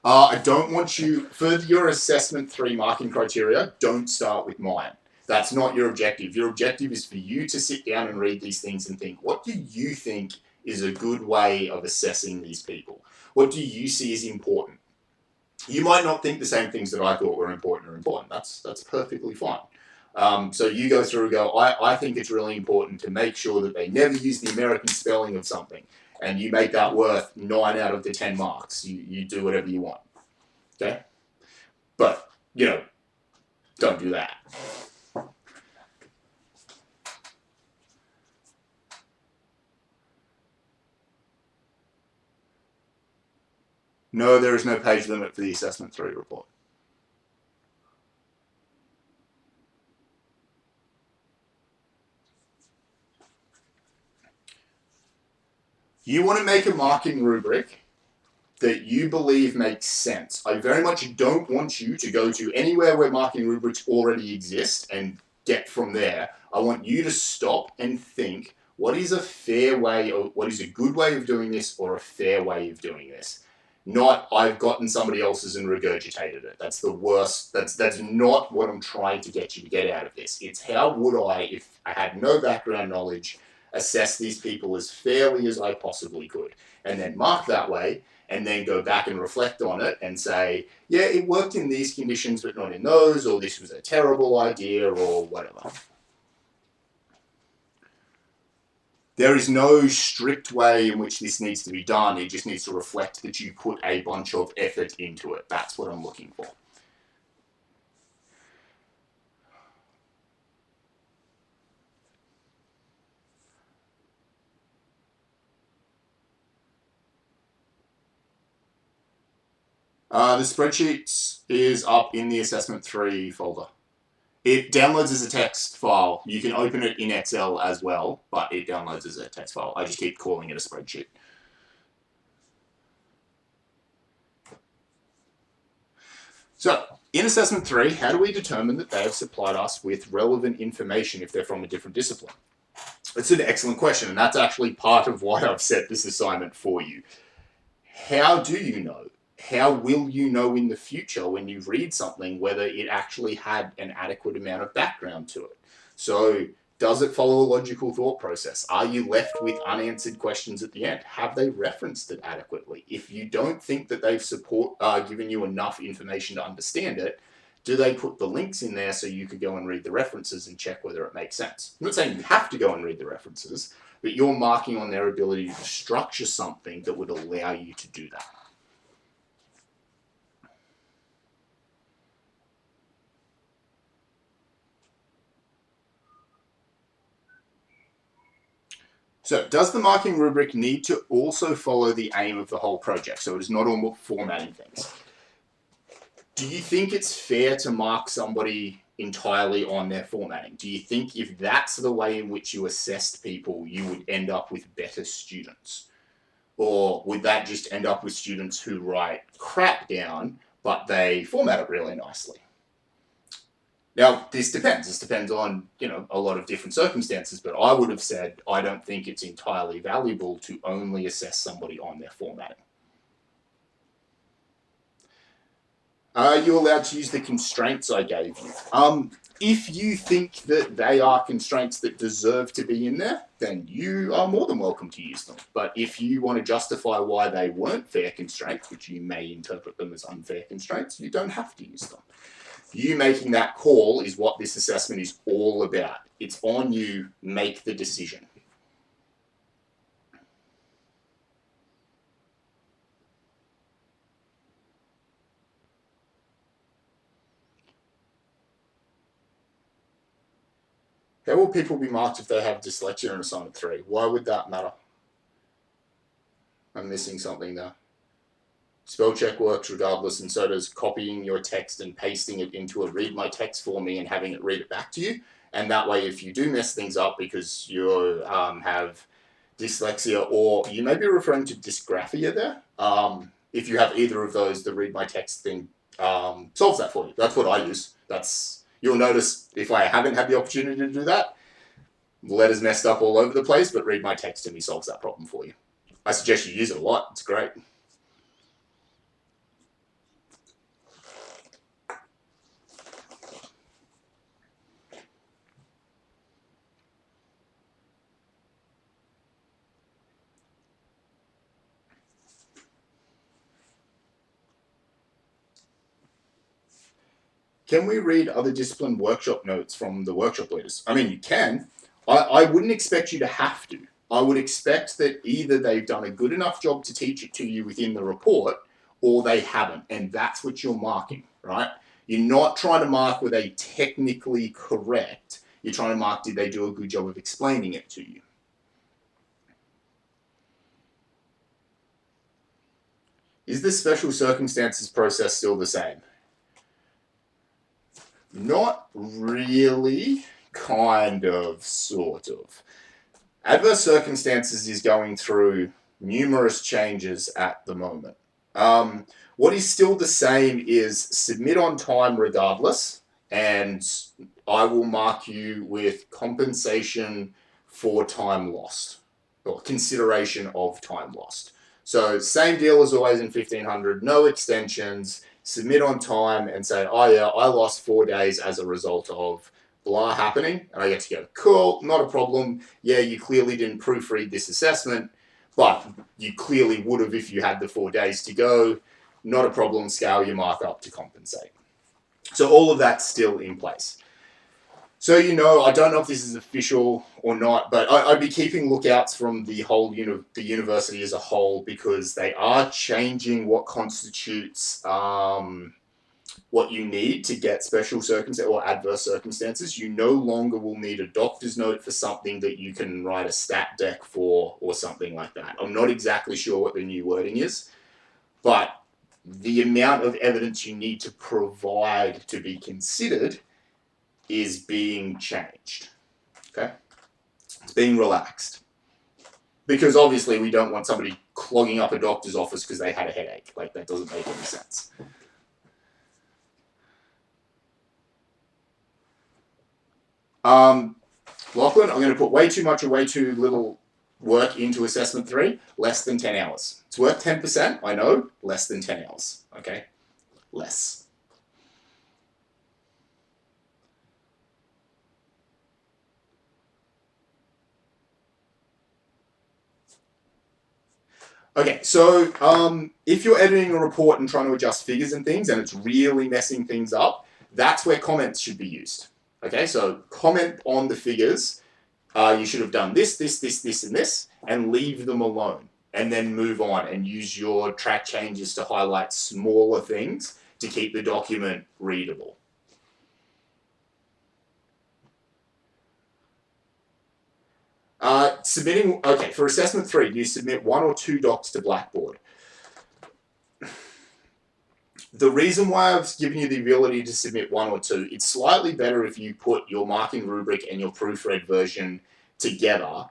I don't want you, for your assessment 3 marking criteria, don't start with mine. That's not your objective. Your objective is for you to sit down and read these things and think, what do you think is a good way of assessing these people? What do you see as important? You might not think the same things that I thought were important are important. That's perfectly fine. So you go through and go, I think it's really important to make sure that they never use the American spelling of something. And you make that worth 9 out of the 10 marks. You do whatever you want. Okay? But, don't do that. No, there is no page limit for the Assessment 3 report. You want to make a marking rubric that you believe makes sense. I very much don't want you to go to anywhere where marking rubrics already exist and get from there. I want you to stop and think, what is a fair way, or what is a good way of doing this, or a fair way of doing this? Not, I've gotten somebody else's and regurgitated it. That's the worst. That's not what I'm trying to get you to get out of this. It's how would I, if I had no background knowledge, assess these people as fairly as I possibly could, and then mark that way, and then go back and reflect on it and say, yeah, it worked in these conditions, but not in those, or this was a terrible idea, or whatever. There is no strict way in which this needs to be done. It just needs to reflect that you put a bunch of effort into it. That's what I'm looking for. The spreadsheet is up in the Assessment 3 folder. It downloads as a text file. You can open it in Excel as well, but it downloads as a text file. I just keep calling it a spreadsheet. So, in Assessment 3, how do we determine that they have supplied us with relevant information if they're from a different discipline? It's an excellent question, and that's actually part of why I've set this assignment for you. How do you know? How will you know in the future when you read something whether it actually had an adequate amount of background to it? So, does it follow a logical thought process? Are you left with unanswered questions at the end? Have they referenced it adequately? If you don't think that they've given you enough information to understand it, do they put the links in there so you could go and read the references and check whether it makes sense? I'm not saying you have to go and read the references, but you're marking on their ability to structure something that would allow you to do that. So, does the marking rubric need to also follow the aim of the whole project? So it is not all formatting things. Do you think it's fair to mark somebody entirely on their formatting? Do you think if that's the way in which you assessed people, you would end up with better students? Or would that just end up with students who write crap down, but they format it really nicely? Now, this depends. This depends on, a lot of different circumstances, but I would have said I don't think it's entirely valuable to only assess somebody on their formatting. Are you allowed to use the constraints I gave you? If you think that they are constraints that deserve to be in there, then you are more than welcome to use them. But if you want to justify why they weren't fair constraints, which you may interpret them as unfair constraints, you don't have to use them. You making that call is what this assessment is all about. It's on you, make the decision. How will people be marked if they have dyslexia in assignment 3? Why would that matter? I'm missing something there. Spell check works regardless, and so does copying your text and pasting it into a read my text for me and having it read it back to you. And that way, if you do mess things up because you have dyslexia, or you may be referring to dysgraphia there, if you have either of those, the read my text thing solves that for you. That's what I use. You'll notice if I haven't had the opportunity to do that, letters messed up all over the place, but read my text to me solves that problem for you. I suggest you use it a lot. It's great. Can we read other discipline workshop notes from the workshop leaders? I mean, you can. I wouldn't expect you to have to. I would expect that either they've done a good enough job to teach it to you within the report, or they haven't, and that's what you're marking, right? You're not trying to mark were they technically correct. You're trying to mark did they do a good job of explaining it to you. Is the special circumstances process still the same? Not really, kind of, sort of. Adverse circumstances is going through numerous changes at the moment. What is still the same is submit on time regardless, and I will mark you with compensation for time lost, or consideration of time lost. So same deal as always in 1500, no extensions, submit on time and say, oh yeah, I lost 4 days as a result of blah happening, and I get to go, cool, not a problem. Yeah, you clearly didn't proofread this assessment, but you clearly would have if you had the 4 days to go. Not a problem, scale your mark up to compensate. So all of that's still in place. So, I don't know if this is official or not, but I'd be keeping lookouts from the whole, the university as a whole, because they are changing what constitutes what you need to get special circumstances or adverse circumstances. You no longer will need a doctor's note for something that you can write a stat deck for or something like that. I'm not exactly sure what the new wording is, but the amount of evidence you need to provide to be considered is being changed. Okay? It's being relaxed. Because obviously we don't want somebody clogging up a doctor's office because they had a headache. Like, that doesn't make any sense. Lachlan, I'm going to put way too much or way too little work into assessment 3. Less than 10 hours. It's worth 10%, I know. Less than 10 hours. Okay? Less. Okay, so if you're editing a report and trying to adjust figures and things and it's really messing things up, that's where comments should be used. Okay, so comment on the figures. You should have done this, this, this, this, and this, and leave them alone. And then move on and use your track changes to highlight smaller things to keep the document readable. For assessment 3, you submit 1 or 2 docs to Blackboard. The reason why I've given you the ability to submit 1 or 2, it's slightly better if you put your marking rubric and your proofread version together.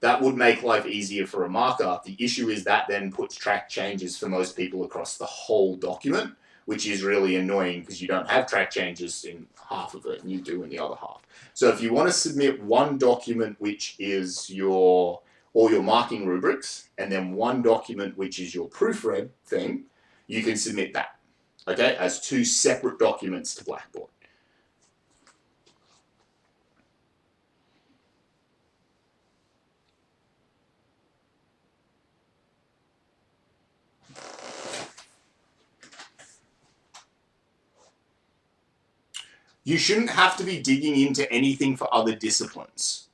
That would make life easier for a marker. The issue is that then puts track changes for most people across the whole document, which is really annoying because you don't have track changes in half of it and you do in the other half. So if you want to submit 1 document which is all your marking rubrics, and then 1 document which is your proofread thing, you can submit that, okay, as 2 separate documents to Blackboard. You shouldn't have to be digging into anything for other disciplines.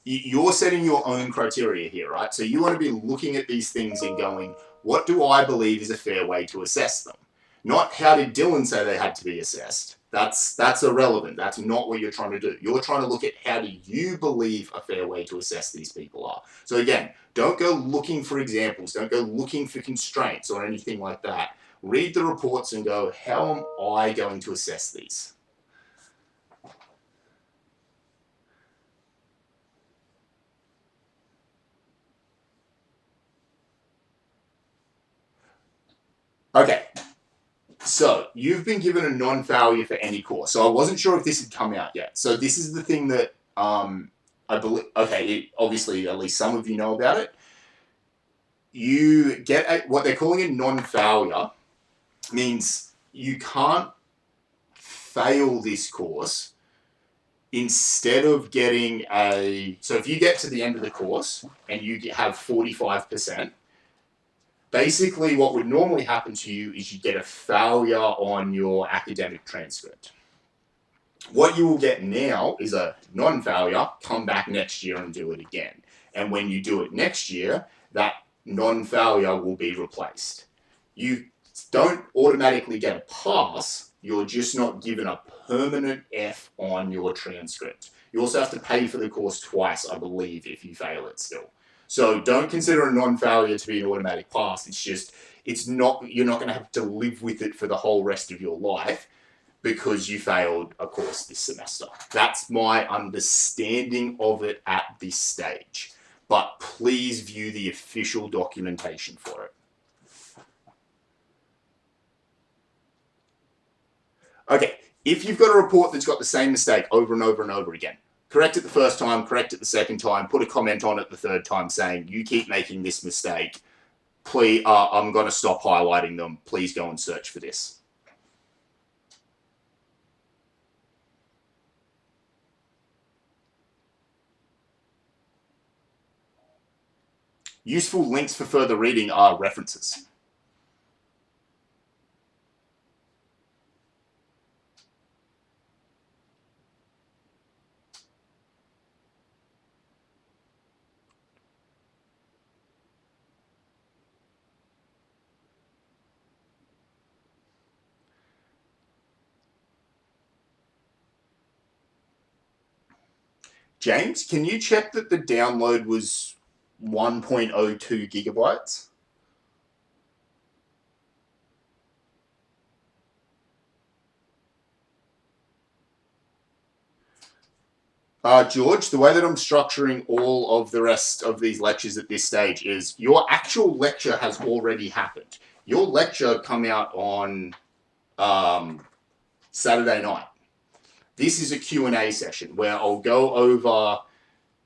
You're setting your own criteria here, right? So you want to be looking at these things and going, what do I believe is a fair way to assess them? Not how did Dylan say they had to be assessed. That's irrelevant. That's not what you're trying to do. You're trying to look at how do you believe a fair way to assess these people are. So again, don't go looking for examples. Don't go looking for constraints or anything like that. Read the reports and go, how am I going to assess these? Okay, so you've been given a non-failure for any course. So I wasn't sure if this had come out yet. So this is the thing that I believe, obviously at least some of you know about it. You get what they're calling a non-failure, means you can't fail this course instead of getting so if you get to the end of the course and you have 45%, basically what would normally happen to you is you get a failure on your academic transcript. What you will get now is a non-failure, come back next year and do it again. And when you do it next year, that non-failure will be replaced. You don't automatically get a pass, You're just not given a permanent F on your transcript. You also have to pay for the course twice, I believe, if you fail it still. So don't consider a non-failure to be an automatic pass. It's just, you're not going to have to live with it for the whole rest of your life because you failed a course this semester. That's my understanding of it at this stage. But please view the official documentation for it. Okay, if you've got a report that's got the same mistake over and over and over again, correct it the first time, correct it the second time, put a comment on it the third time saying, you keep making this mistake, please, I'm going to stop highlighting them. Please go and search for this. Useful links for further reading are references. James, can you check that the download was 1.02 gigabytes? George, the way that I'm structuring all of the rest of these lectures at this stage is your actual lecture has already happened. Your lecture come out on Saturday night. This is a Q&A session where I'll go over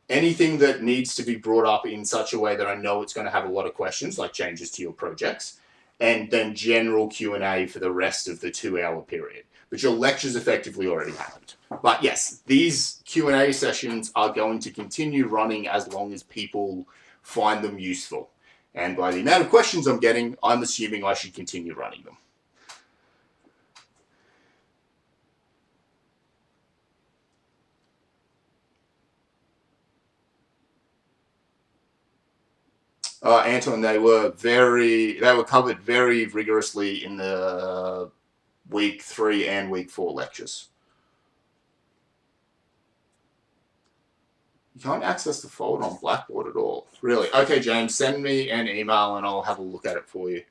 anything that needs to be brought up in such a way that I know it's going to have a lot of questions, like changes to your projects, and then general Q&A for the rest of the 2-hour period. But your lecture's effectively already happened. But yes, these Q&A sessions are going to continue running as long as people find them useful. And by the amount of questions I'm getting, I'm assuming I should continue running them. Anton, they were covered very rigorously in the week 3 and week 4 lectures. You can't access the folder on Blackboard at all. Really? Okay, James, send me an email and I'll have a look at it for you.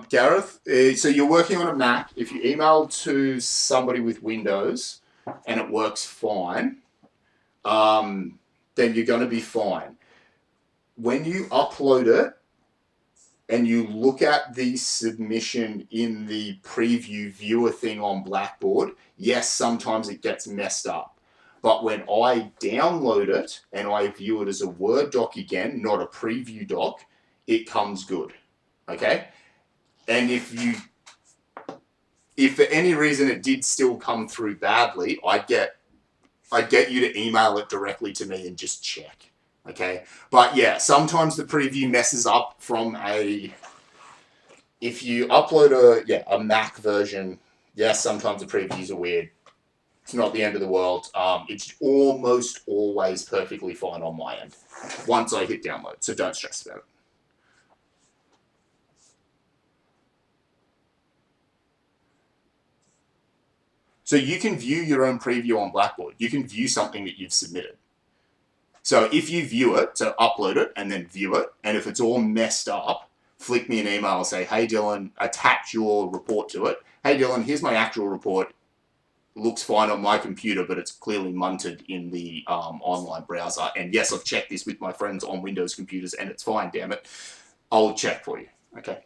Gareth, so you're working on a Mac. If you email to somebody with Windows and it works fine, then you're going to be fine. When you upload it and you look at the submission in the preview viewer thing on Blackboard, yes, sometimes it gets messed up. But when I download it and I view it as a Word doc again, not a preview doc, it comes good. Okay? And if for any reason it did still come through badly, I'd get you to email it directly to me and just check. Okay? But yeah, sometimes the preview messes up from if you upload a Mac version, yes, sometimes the previews are weird. It's not the end of the world. It's almost always perfectly fine on my end once I hit download, so don't stress about it. So you can view your own preview on Blackboard. You can view something that you've submitted. So if you view it, so upload it and then view it, and if it's all messed up, flick me an email and say, hey, Dylan, attach your report to it. Hey, Dylan, here's my actual report. Looks fine on my computer, but it's clearly munted in the online browser. And yes, I've checked this with my friends on Windows computers, and it's fine, damn it. I'll check for you. Okay.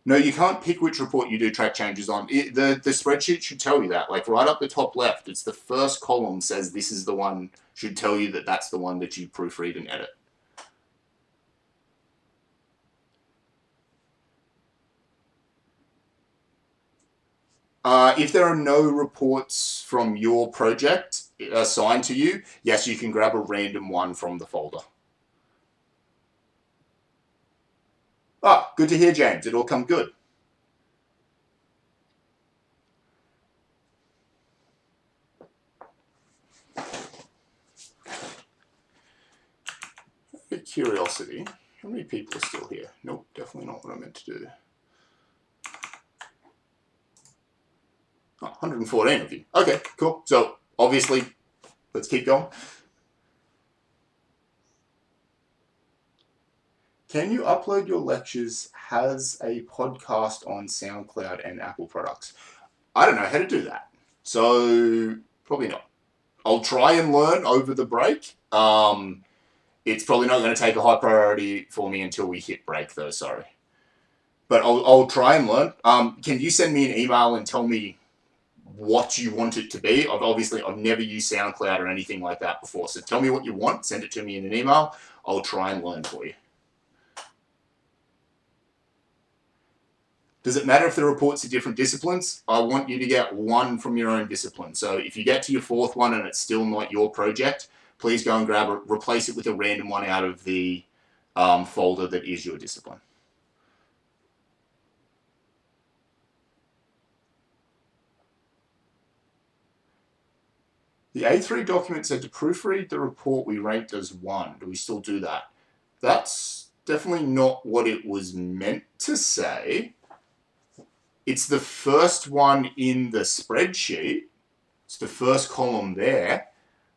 No, you can't pick which report you do track changes on. The spreadsheet should tell you that. Like right up the top left, it's the first column says this is the one, should tell you that that's the one that you proofread and edit. If there are no reports from your project assigned to you, yes, you can grab a random one from the folder. Ah, good to hear, James. It all come good. Curiosity. How many people are still here? Nope, definitely not what I meant to do. Oh, 114 of you. Okay, cool. So obviously, let's keep going. Can you upload your lectures as a podcast on SoundCloud and Apple products? I don't know how to do that. So probably not. I'll try and learn over the break. It's probably not going to take a high priority for me until we hit break, though. Sorry, but I'll try and learn. Can you send me an email and tell me what you want it to be? I've never used SoundCloud or anything like that before. So tell me what you want. Send it to me in an email. I'll try and learn for you. Does it matter if the reports are different disciplines? I want you to get one from your own discipline. So if you get to your fourth one and it's still not your project, please go and replace it with a random one out of the folder that is your discipline. The A3 document said to proofread the report we ranked as 1. Do we still do that? That's definitely not what it was meant to say. It's the first one in the spreadsheet. It's the first column there,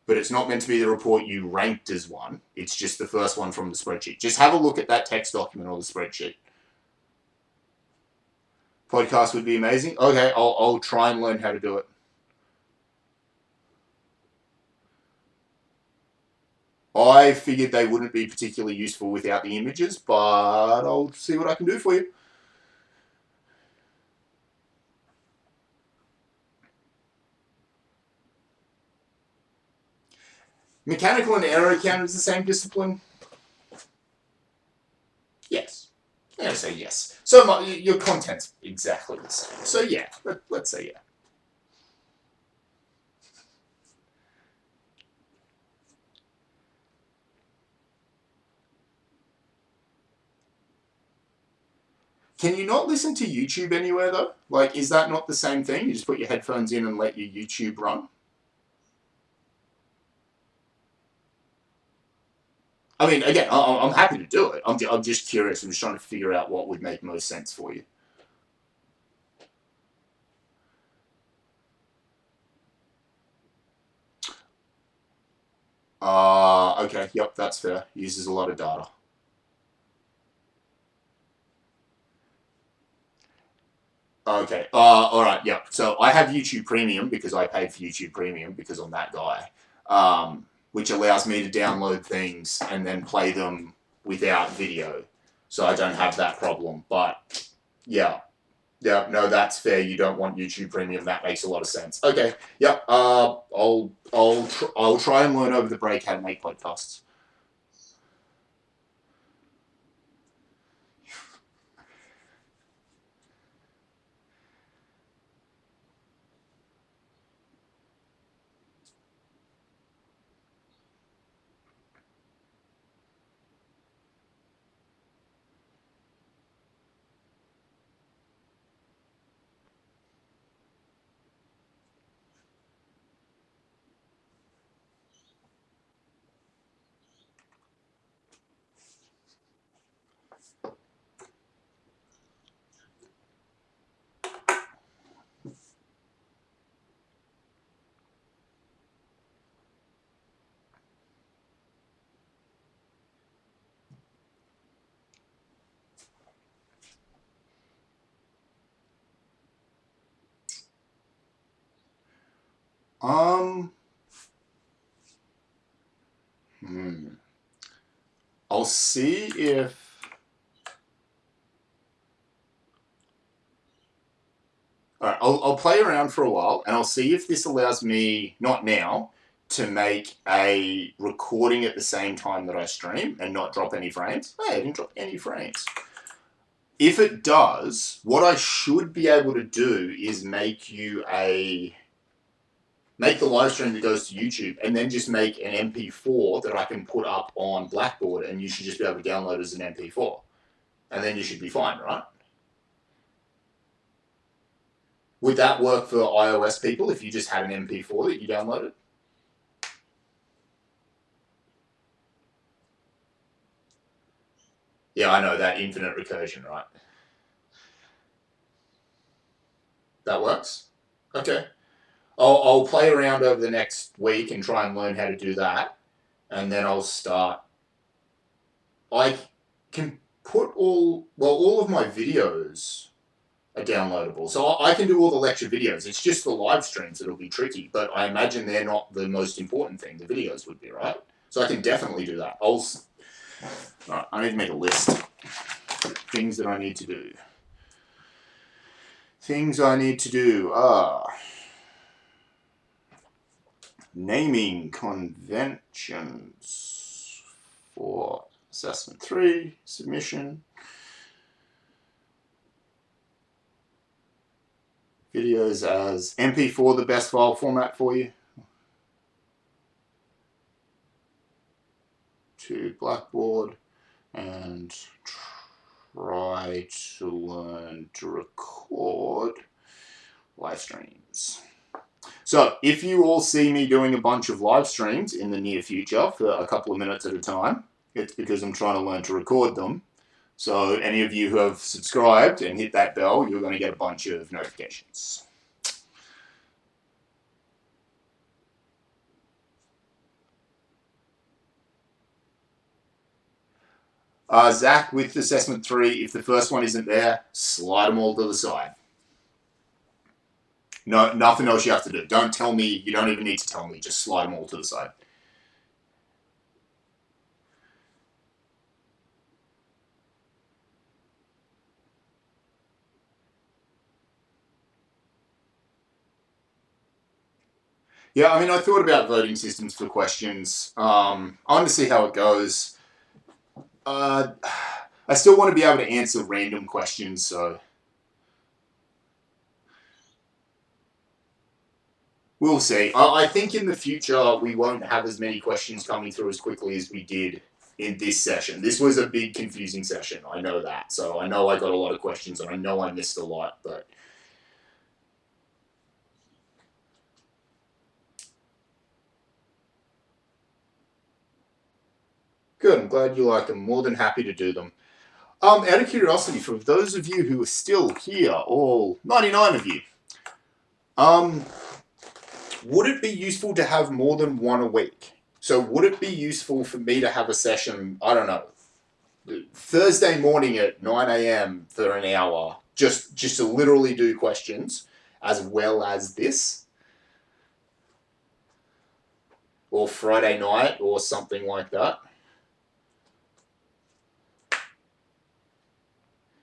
but it's not meant to be the report you ranked as 1. It's just the first one from the spreadsheet. Just have a look at that text document or the spreadsheet. Podcast would be amazing. Okay, I'll try and learn how to do it. I figured they wouldn't be particularly useful without the images, but I'll see what I can do for you. Mechanical and aero count is the same discipline? Yes. I'm going to say yes. So your content's exactly the same. So yeah, let's say yeah. Can you not listen to YouTube anywhere though? Like, is that not the same thing? You just put your headphones in and let your YouTube run? I mean, again, I'm happy to do it. I'm just curious. I'm just trying to figure out what would make most sense for you. Okay, yep, that's fair. Uses a lot of data. Okay, all right, yep. So I have YouTube Premium because I paid for YouTube Premium because I'm that guy, which allows me to download things and then play them without video. So I don't have that problem. But yeah, yeah, no, that's fair. You don't want YouTube Premium. That makes a lot of sense. Okay, yep. I'll try and learn over the break how to make podcasts. I'll see if All right, I'll play around for a while and I'll see if this allows me, not now, to make a recording at the same time that I stream and not drop any frames. Hey, I didn't drop any frames. If it does, what I should be able to do is make the live stream that goes to YouTube and then just make an MP4 that I can put up on Blackboard, and you should just be able to download as an MP4. And then you should be fine, right? Would that work for iOS people if you just had an MP4 that you downloaded? Yeah, I know, that infinite recursion, right? That works? Okay. I'll play around over the next week and try and learn how to do that. And then I'll start. I can put all of my videos are downloadable. So I can do all the lecture videos. It's just the live streams that'll be tricky. But I imagine they're not the most important thing. The videos would be, right? So I can definitely do that. Right, I need to make a list. Things that I need to do. Things I need to do are naming conventions for assessment 3, submission, videos as MP4 the best file format for you, to Blackboard, and try to learn to record live streams. So if you all see me doing a bunch of live streams in the near future for a couple of minutes at a time, it's because I'm trying to learn to record them. So any of you who have subscribed and hit that bell, you're going to get a bunch of notifications. Zach, with assessment 3, if the first one isn't there, slide them all to the side. No, nothing else you have to do. Don't tell me. You don't even need to tell me. Just slide them all to the side. Yeah, I mean, I thought about voting systems for questions. I want to see how it goes. I still want to be able to answer random questions, so we'll see. I think in the future we won't have as many questions coming through as quickly as we did in this session. This was a big confusing session. I know that. So I know I got a lot of questions and I know I missed a lot, but good. I'm glad you like them. More than happy to do them. Out of curiosity, for those of you who are still here, all 99 of you, would it be useful to have more than one a week? So would it be useful for me to have a session, I don't know, Thursday morning at 9 a.m. for an hour, just to literally do questions as well as this? Or Friday night or something like that?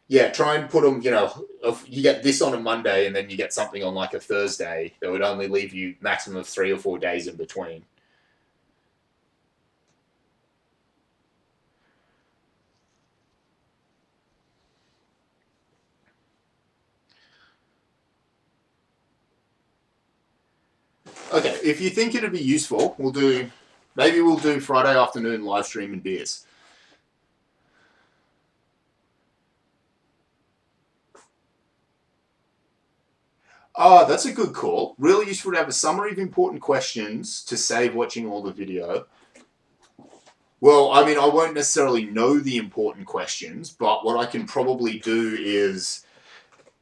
Yeah, try and put them, if you get this on a Monday and then you get something on like a Thursday, that would only leave you maximum of 3 or 4 days in between. Okay, if you think it'd be useful, maybe we'll do Friday afternoon live stream and beers. That's a good call. Really useful to have a summary of important questions to save watching all the video. Well, I mean, I won't necessarily know the important questions, but what I can probably do is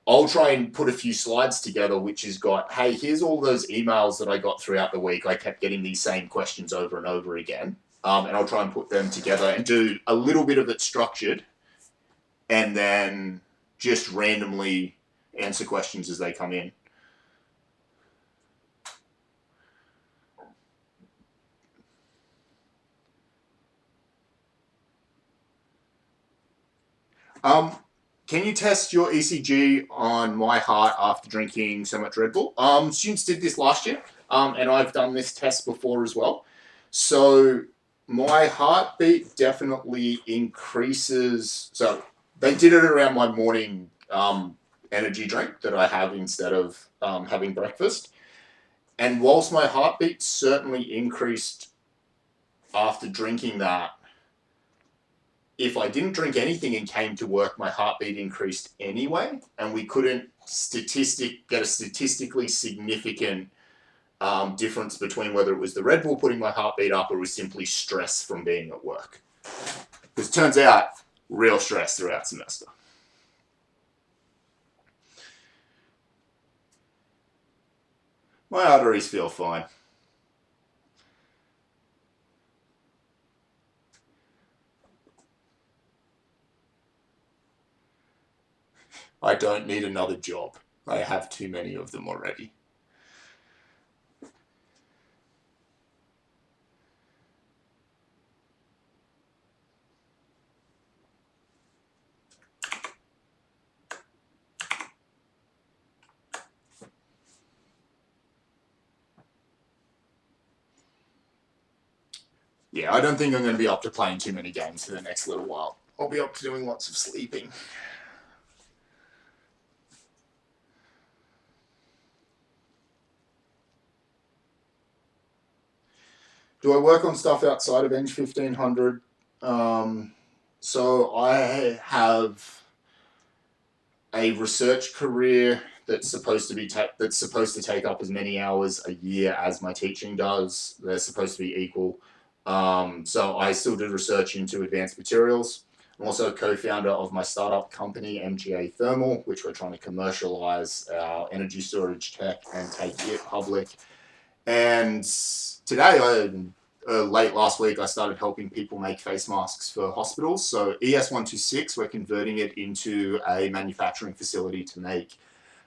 I'll try and put a few slides together, which has got, hey, here's all those emails that I got throughout the week. I kept getting these same questions over and over again. And I'll try and put them together and do a little bit of it structured and then just randomly answer questions as they come in. can you test your ECG on my heart after drinking so much Red Bull? Students did this last year, and I've done this test before as well. So my heartbeat definitely increases. So they did it around my morning energy drink that I have instead of having breakfast. And whilst my heartbeat certainly increased after drinking that, if I didn't drink anything and came to work, my heartbeat increased anyway, and we couldn't get a statistically significant difference between whether it was the Red Bull putting my heartbeat up or it was simply stress from being at work. Because it turns out, real stress throughout semester. My arteries feel fine. I don't need another job. I have too many of them already. Yeah, I don't think I'm going to be up to playing too many games for the next little while. I'll be up to doing lots of sleeping. Do I work on stuff outside of Eng 1500? So I have a research career that's supposed to take up as many hours a year as my teaching does. They're supposed to be equal. So I still do research into advanced materials. I'm also a co-founder of my startup company, MGA Thermal, which we're trying to commercialize our energy storage tech and take it public. And today, late last week, I started helping people make face masks for hospitals. So ES126, we're converting it into a manufacturing facility to make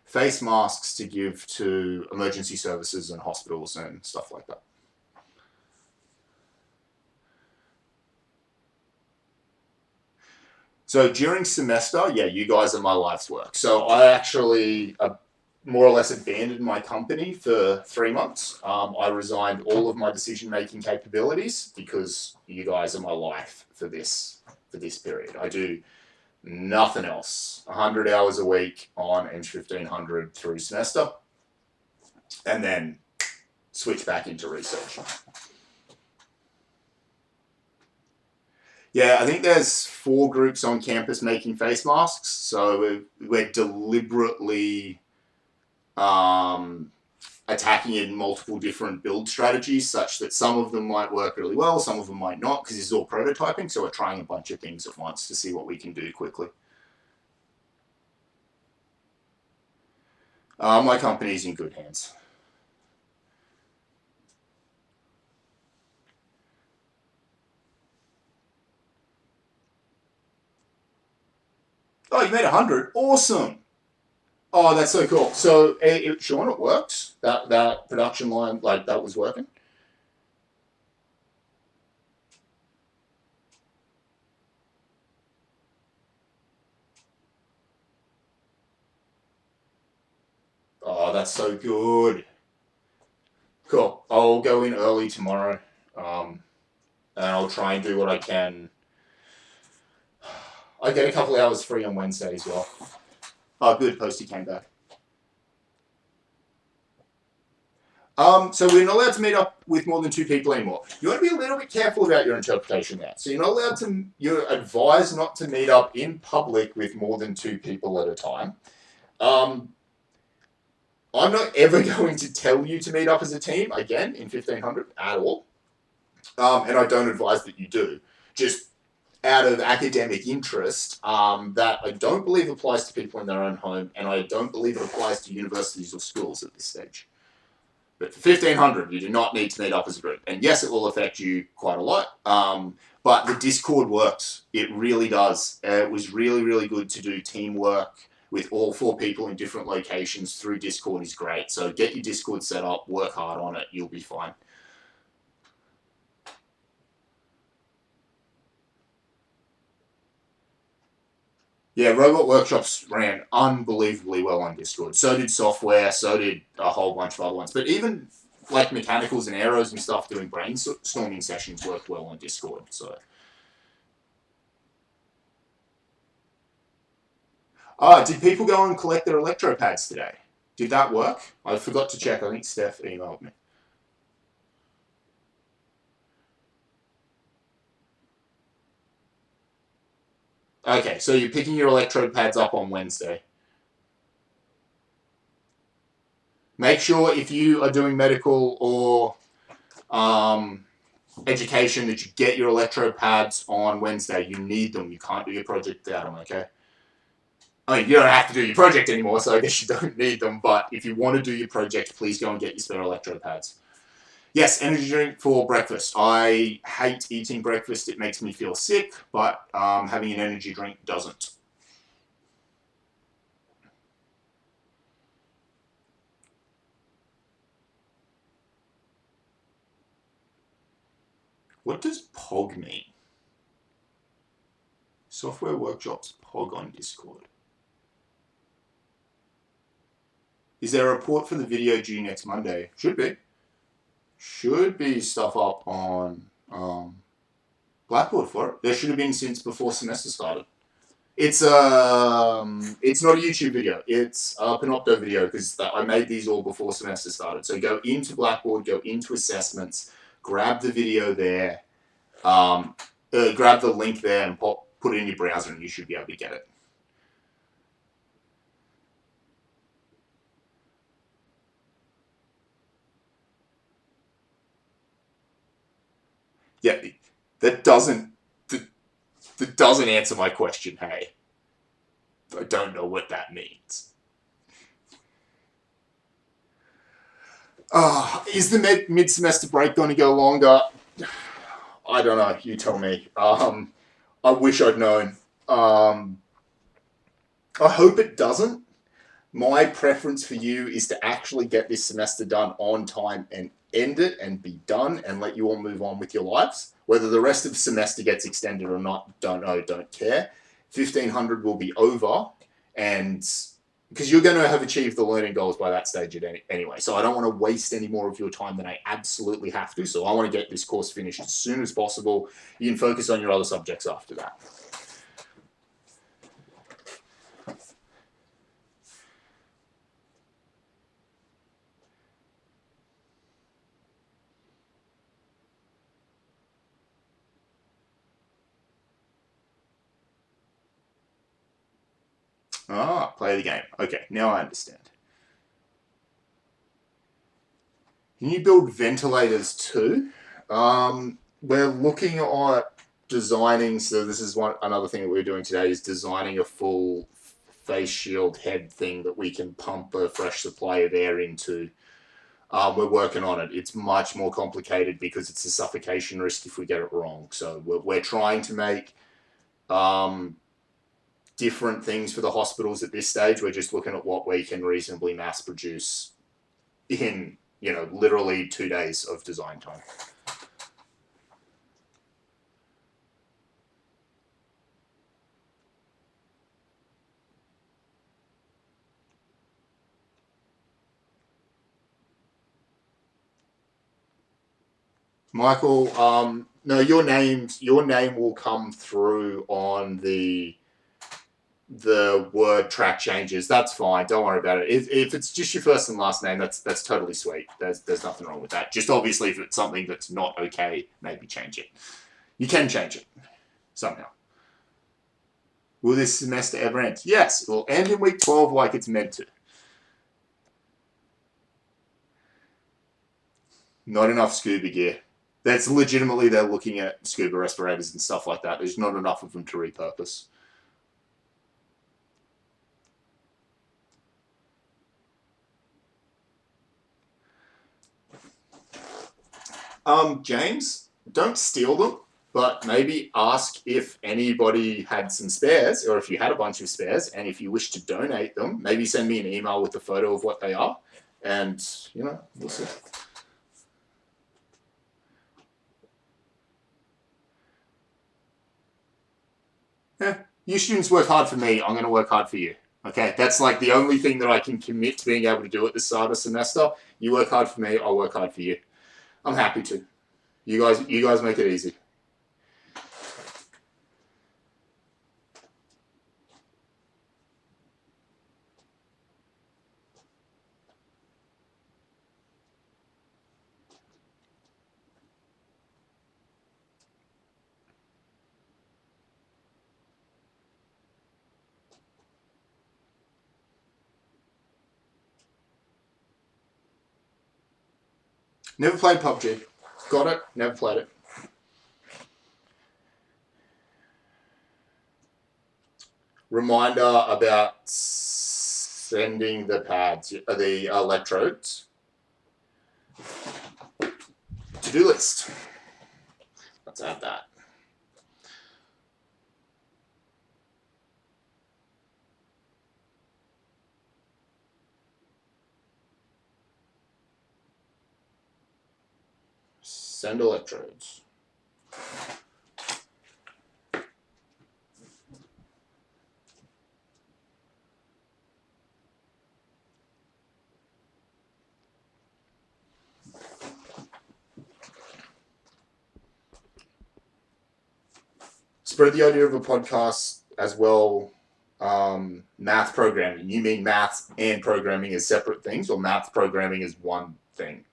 face masks to give to emergency services and hospitals and stuff like that. So during semester, yeah, you guys are my life's work. So I actually more or less abandoned my company for 3 months. I resigned all of my decision-making capabilities because you guys are my life for this period. I do nothing else. 100 hours a week on Eng 1500 through semester, and then switch back into research. Yeah, I think there's 4 groups on campus making face masks. So we're deliberately attacking in multiple different build strategies, such that some of them might work really well, some of them might not, because this is all prototyping. So we're trying a bunch of things at once to see what we can do quickly. My company's in good hands. Oh, you made 100. Awesome. Oh, that's so cool. So, Sean, it works. That production line, like that, was working. Oh, that's so good. Cool. I'll go in early tomorrow, and I'll try and do what I can. I get a couple of hours free on Wednesday as well. Oh, good. Posty came back. So we're not allowed to meet up with more than 2 people anymore. You want to be a little bit careful about your interpretation there. So you're advised not to meet up in public with more than 2 people at a time. I'm not ever going to tell you to meet up as a team again in 1500 at all. And I don't advise that you do. Just out of academic interest, that I don't believe applies to people in their own home, and I don't believe it applies to universities or schools at this stage. But for 1500, you do not need to meet up as a group. And yes, it will affect you quite a lot. But the Discord works. It really does. It was really, really good to do teamwork with all 4 people in different locations through Discord is great. So get your Discord set up, work hard on it, you'll be fine. Yeah, Robot Workshops ran unbelievably well on Discord. So did software, so did a whole bunch of other ones. But even like mechanicals and aeros and stuff doing brainstorming sessions worked well on Discord. So, did people go and collect their electro pads today? Did that work? I forgot to check. I think Steph emailed me. Okay, so you're picking your electrode pads up on Wednesday. Make sure if you are doing medical or education that you get your electrode pads on Wednesday. You need them. You can't do your project without them, okay? I mean, you don't have to do your project anymore, so I guess you don't need them. But if you want to do your project, please go and get your spare electrode pads. Yes, energy drink for breakfast. I hate eating breakfast. It makes me feel sick, but having an energy drink doesn't. What does POG mean? Software Workshops POG on Discord. Is there a report for the video due next Monday? Should be. Should be stuff up on Blackboard for it. There should have been since before semester started. It's not a YouTube video. It's a Panopto video because I made these all before semester started. So go into Blackboard, go into assessments, grab the video there, grab the link there and put it in your browser and you should be able to get it. Yeah, that doesn't answer my question, hey. I don't know what that means. Is the mid-semester break going to go longer? I don't know. You tell me. I wish I'd known. I hope it doesn't. My preference for you is to actually get this semester done on time and end it and be done and let you all move on with your lives. Whether the rest of the semester gets extended or not, don't know, don't care. 1500 will be over, and because you're going to have achieved the learning goals by that stage anyway. So I don't want to waste any more of your time than I absolutely have to. So I want to get this course finished as soon as possible. You can focus on your other subjects after that. Play the game. Okay, now I understand. Can you build ventilators too? We're looking at designing, so this is another thing that we're doing today is designing a full face shield head thing that we can pump a fresh supply of air into. We're working on it. It's much more complicated because it's a suffocation risk if we get it wrong. So we're trying to make different things for the hospitals at this stage. We're just looking at what we can reasonably mass produce in, literally 2 days of design time. Michael, no, your name will come through on the word track changes. That's fine. Don't worry about it. If it's just your first and last name, that's totally sweet. There's nothing wrong with that. Just obviously, if it's something that's not okay, maybe change it. You can change it somehow. Will this semester ever end? Yes, it will end in week 12 like it's meant to. Not enough scuba gear. That's legitimately, they're looking at scuba respirators and stuff like that. There's not enough of them to repurpose. James, don't steal them, but maybe ask if anybody had some spares, or if you had a bunch of spares, and if you wish to donate them, maybe send me an email with a photo of what they are, and, we'll see. Yeah, You students work hard for me, I'm going to work hard for you. Okay, that's like the only thing that I can commit to being able to do at the start of the semester. You work hard for me, I'll work hard for you. I'm happy to. You guys make it easy. Never played PUBG. Got it, never played it. Reminder about sending the pads, the electrodes. To-do list. Let's add that. Send electrodes. Spread the idea of a podcast as well. Math programming. You mean math and programming as separate things, or math programming as one thing?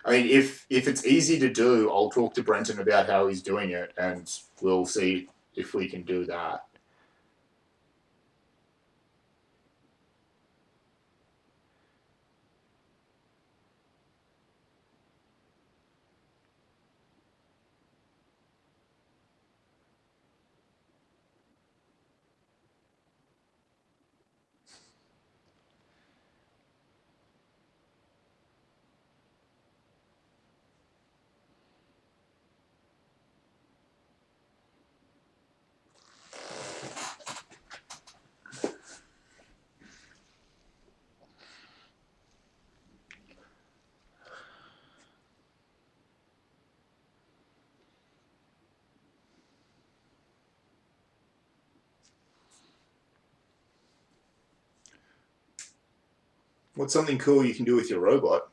I mean, if it's easy to do, I'll talk to Brenton about how he's doing it, and we'll see if we can do that. What's something cool you can do with your robot?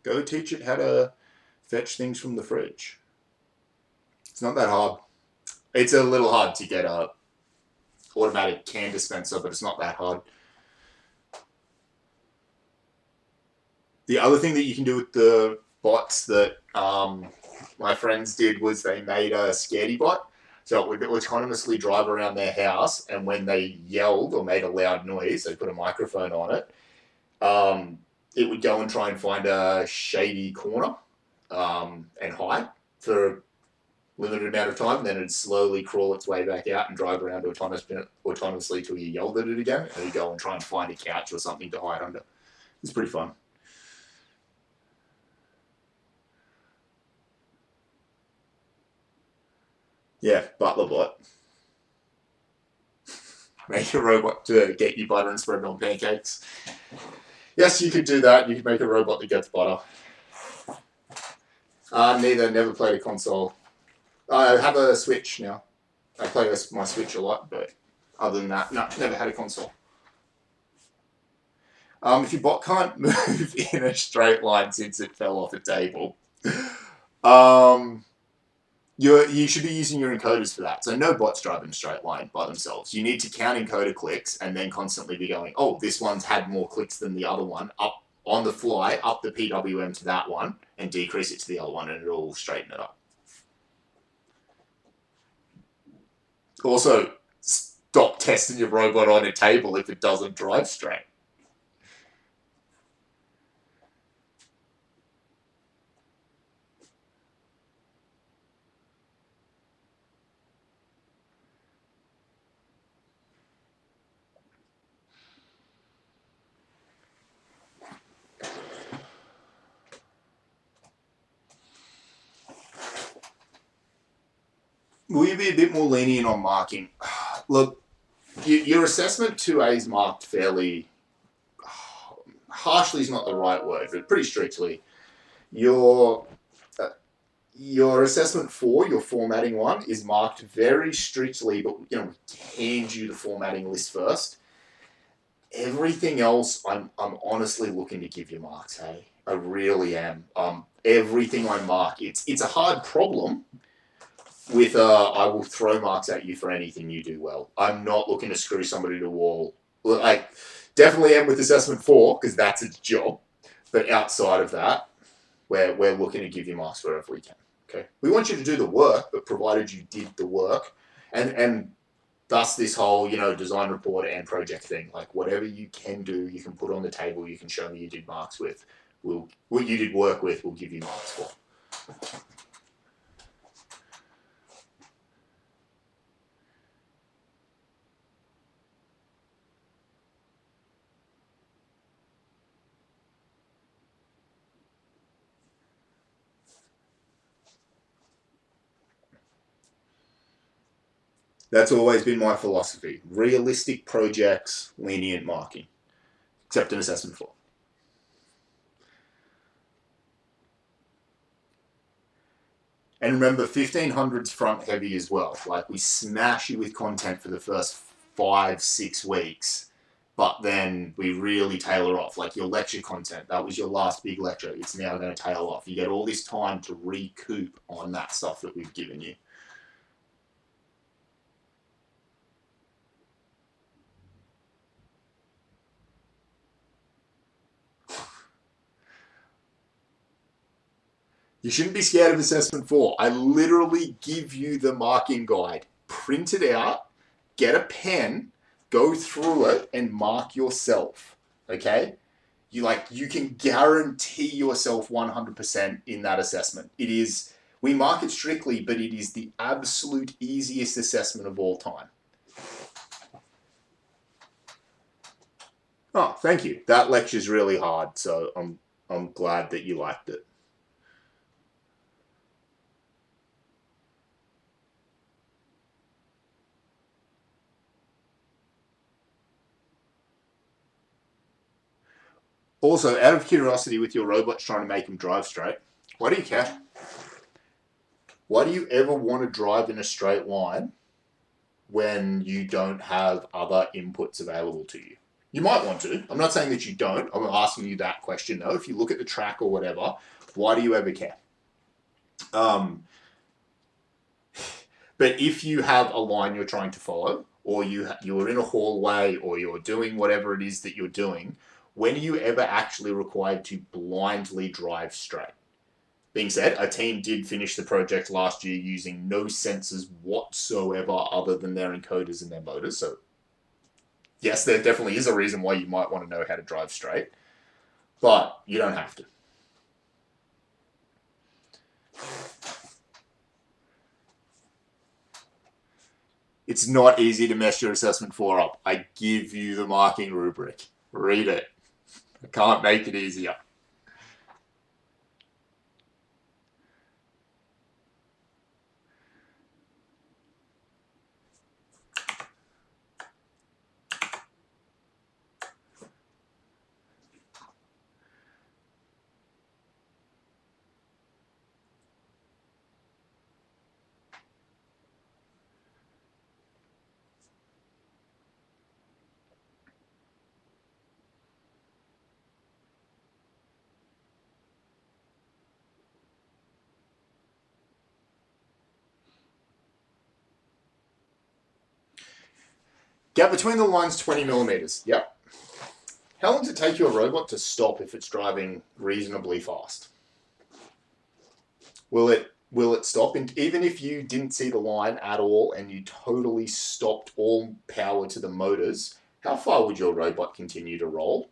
Go teach it how to fetch things from the fridge. It's not that hard. It's a little hard to get a automatic can dispenser, but it's not that hard. The other thing that you can do with the bots that my friends did was they made a scaredy bot. So it would autonomously drive around their house, and when they yelled or made a loud noise, they put a microphone on it. It would go and try and find a shady corner and hide for a limited amount of time. Then it'd slowly crawl its way back out and drive around autonomously till you yelled at it again. And it'd go and try and find a couch or something to hide under. It's pretty fun. Yeah, butler bot. Make a robot to get you butter and spread it on pancakes. Yes, you could do that. You could make a robot that gets butter. Never played a console. I have a Switch now. I play my Switch a lot, but other than that, no, never had a console. If your bot can't move in a straight line since it fell off a table, you should be using your encoders for that. So no bots drive in a straight line by themselves. You need to count encoder clicks and then constantly be going, oh, this one's had more clicks than the other one, up on the fly, up the PWM to that one, and decrease it to the other one, and it'll straighten it up. Also, stop testing your robot on a table if it doesn't drive straight. Will you be a bit more lenient on marking? Look, your assessment 2A is marked fairly harshly is not the right word, but pretty strictly. Your your assessment 4, your formatting one, is marked very strictly, but we hand you the formatting list first. Everything else, I'm honestly looking to give you marks. Hey, I really am. Everything I mark, it's a hard problem. With I will throw marks at you for anything you do well. I'm not looking to screw somebody to the wall. I definitely am with assessment 4 because that's its job. But outside of that, we're looking to give you marks wherever we can. Okay, we want you to do the work, but provided you did the work, and thus this whole design report and project thing, like whatever you can do, you can put on the table, you can show me you did marks with. What you did work with, we'll give you marks for. That's always been my philosophy. Realistic projects, lenient marking, except in assessment 4. And remember, 1500's front heavy as well. Like, we smash you with content for the first 5-6 weeks, but then we really tailor off. Like your lecture content, that was your last big lecture. It's now going to tail off. You get all this time to recoup on that stuff that we've given you. You shouldn't be scared of assessment 4. I literally give you the marking guide. Print it out, get a pen, go through it, and mark yourself. Okay? You can guarantee yourself 100% in that assessment. It is, we mark it strictly, but it is the absolute easiest assessment of all time. Oh, thank you. That lecture's really hard, so I'm glad that you liked it. Also, out of curiosity, with your robots trying to make them drive straight, why do you care? Why do you ever want to drive in a straight line when you don't have other inputs available to you? You might want to. I'm not saying that you don't. I'm asking you that question though. If you look at the track or whatever, why do you ever care? But if you have a line you're trying to follow, or you're in a hallway, or you're doing whatever it is that you're doing, when are you ever actually required to blindly drive straight? Being said, a team did finish the project last year using no sensors whatsoever other than their encoders and their motors. So, yes, there definitely is a reason why you might want to know how to drive straight, but you don't have to. It's not easy to mess your assessment 4 up. I give you the marking rubric. Read it. I can't make it easier. Gap between the lines 20 millimeters. Yep. How long does it take your robot to stop if it's driving reasonably fast? Will it stop? And even if you didn't see the line at all and you totally stopped all power to the motors, how far would your robot continue to roll?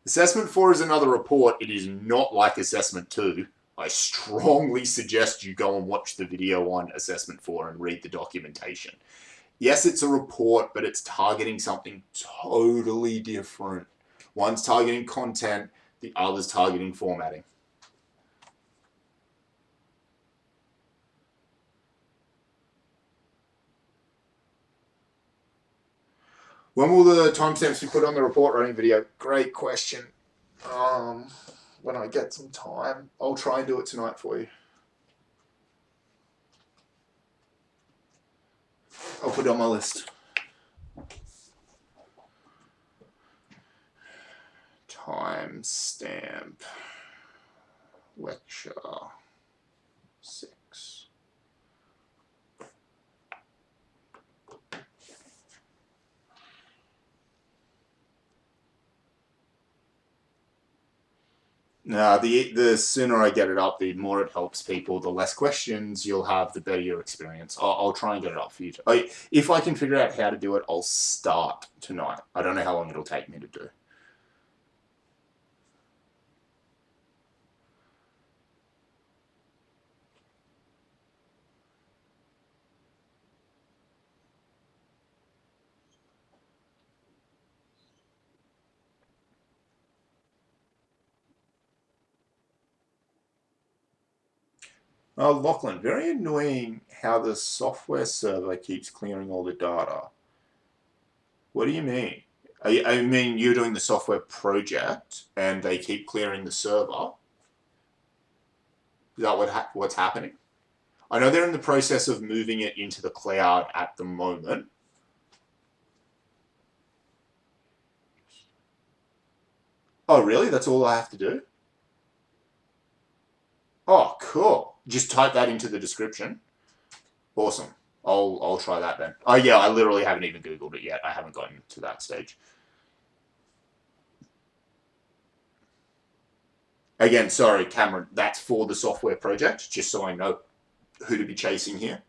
Assessment 4 is another report. It is not like Assessment 2. I strongly suggest you go and watch the video on Assessment 4 and read the documentation. Yes, it's a report, but it's targeting something totally different. One's targeting content, the other's targeting formatting. When will the timestamps be put on the report writing video? Great question. when I get some time. I'll try and do it tonight for you. I'll put it on my list. Timestamp lecture 6. Now, the sooner I get it up, the more it helps people. The less questions you'll have, the better your experience. I'll try and get it up for you. If I can figure out how to do it, I'll start tonight. I don't know how long it'll take me to do. Oh, Lachlan, very annoying how the software server keeps clearing all the data. What do you mean? I mean, you're doing the software project and they keep clearing the server. Is that what's happening? I know they're in the process of moving it into the cloud at the moment. Oh, really? That's all I have to do? Oh, cool. Just type that into the description. Awesome. I'll try that then. Oh yeah, I literally haven't even Googled it yet. I haven't gotten to that stage. Again, sorry, Cameron, that's for the software project, just so I know who to be chasing here.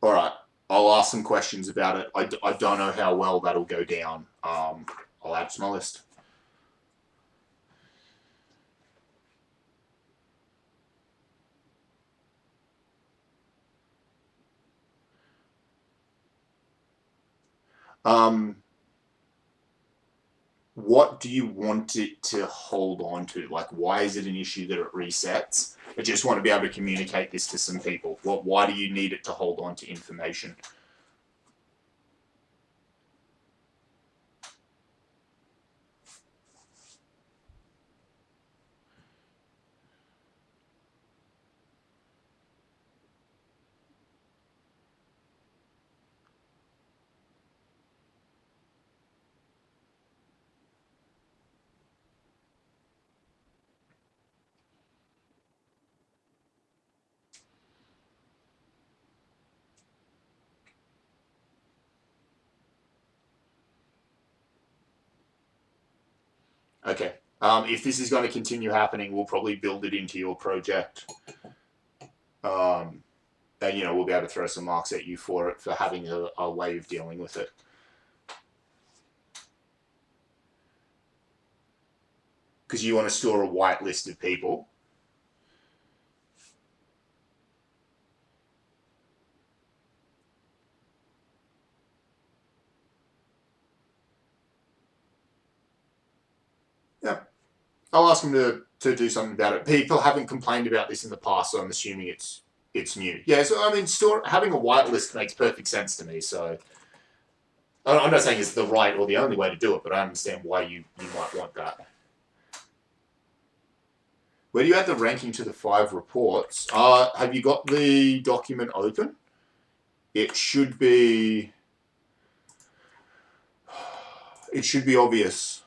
All right, I'll ask some questions about it. I don't know how well that'll go down. I'll add to my list. What do you want it to hold on to? Like, why is it an issue that it resets? I just want to be able to communicate this to some people. Why do you need it to hold on to information? Okay. If this is going to continue happening, we'll probably build it into your project. And, we'll be able to throw some marks at you for it, for having a way of dealing with it. Because you want to store a whitelist of people. Yeah. I'll ask them to do something about it. People haven't complained about this in the past, so I'm assuming it's new. Yeah, so I mean, having a whitelist makes perfect sense to me. So I'm not saying it's the right or the only way to do it, but I understand why you might want that. Where do you add the ranking to the 5 reports? Have you got the document open? It should be. It should be obvious.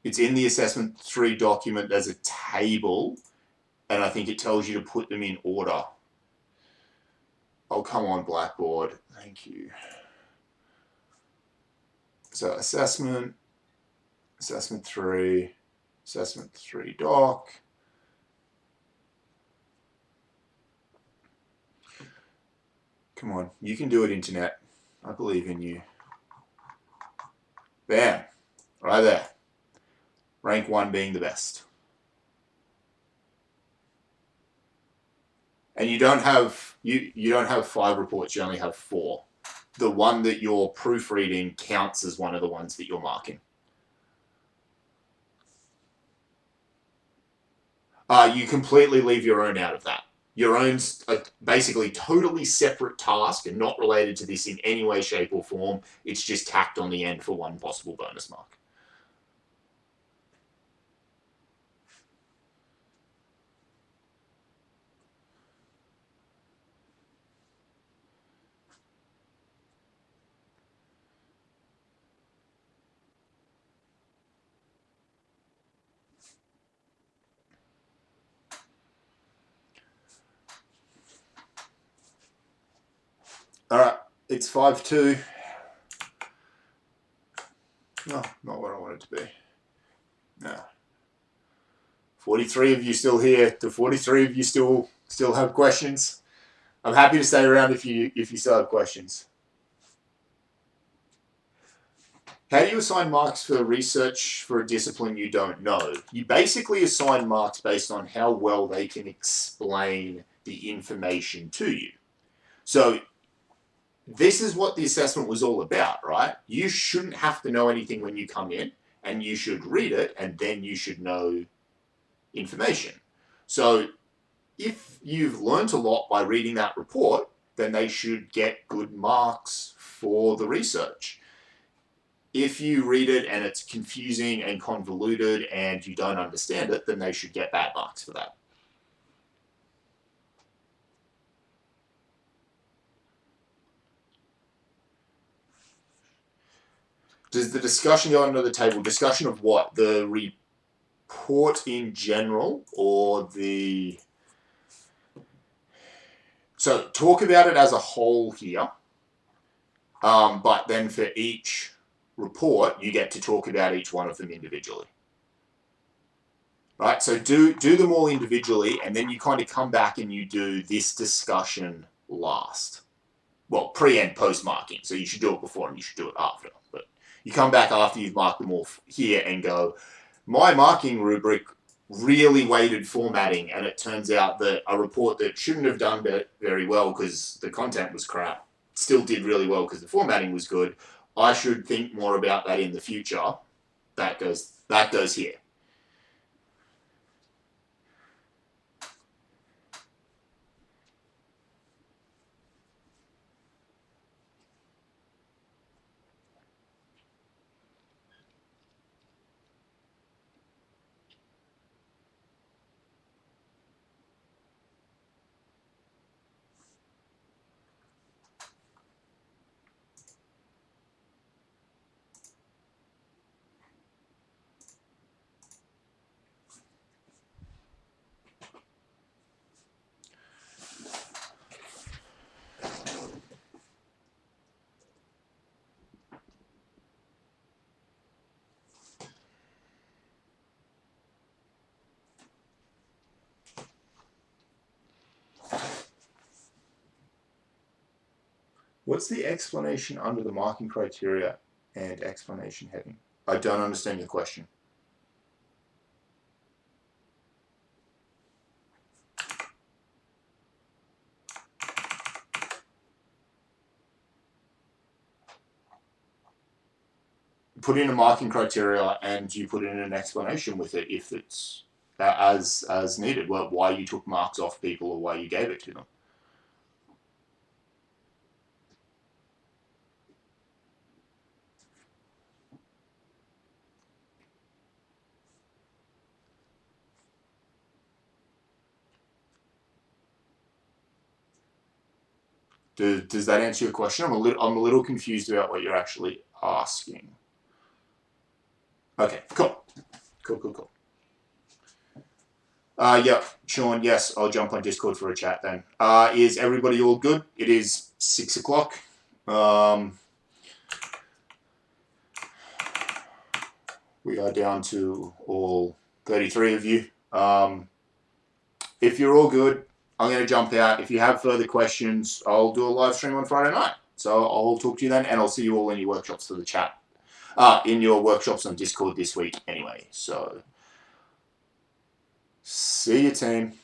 It's in the assessment 3 document. There's a table, and I think it tells you to put them in order. Oh, come on, Blackboard. Thank you. So assessment 3, assessment 3 doc. Come on, you can do it, internet. I believe in you. Bam, right there. Rank 1 being the best. And you don't have 5 reports, you only have 4. The one that you're proofreading counts as one of the ones that you're marking. You completely leave your own out of that. your own basically totally separate task and not related to this in any way, shape, or form. It's just tacked on the end for one possible bonus mark. All right, it's 5-2. No, not what I want it to be. No. 43 of you still here. Do 43 of you still have questions? I'm happy to stay around if you still have questions. How do you assign marks for research for a discipline you don't know? You basically assign marks based on how well they can explain the information to you. So this is what the assessment was all about, right? You shouldn't have to know anything when you come in, and you should read it, and then you should know information. So if you've learned a lot by reading that report, then they should get good marks for the research. If you read it and it's confusing and convoluted and you don't understand it, then they should get bad marks for that. Does the discussion go under the table? Discussion of what? The report in general or the... So talk about it as a whole here, but then for each report, you get to talk about each one of them individually. Right, so do them all individually, and then you kind of come back and you do this discussion last. Well, pre and post marking, so you should do it before and you should do it after. But you come back after you've marked them all here and go, my marking rubric really weighted formatting, and it turns out that a report that shouldn't have done very well because the content was crap still did really well because the formatting was good. I should think more about that in the future. That goes here. What's the explanation under the marking criteria and explanation heading? I don't understand your question. Put in a marking criteria and you put in an explanation with it if it's as needed. Well, why you took marks off people or why you gave it to them. Does that answer your question? I'm a little confused about what you're actually asking. Okay, cool. Yeah, Sean, yes, I'll jump on Discord for a chat then. Is everybody all good? It is 6 o'clock. We are down to all 33 of you. If you're all good, I'm going to jump out. If you have further questions, I'll do a live stream on Friday night. So I'll talk to you then, and I'll see you all in your workshops for the chat. In your workshops on Discord this week anyway. So see you, team.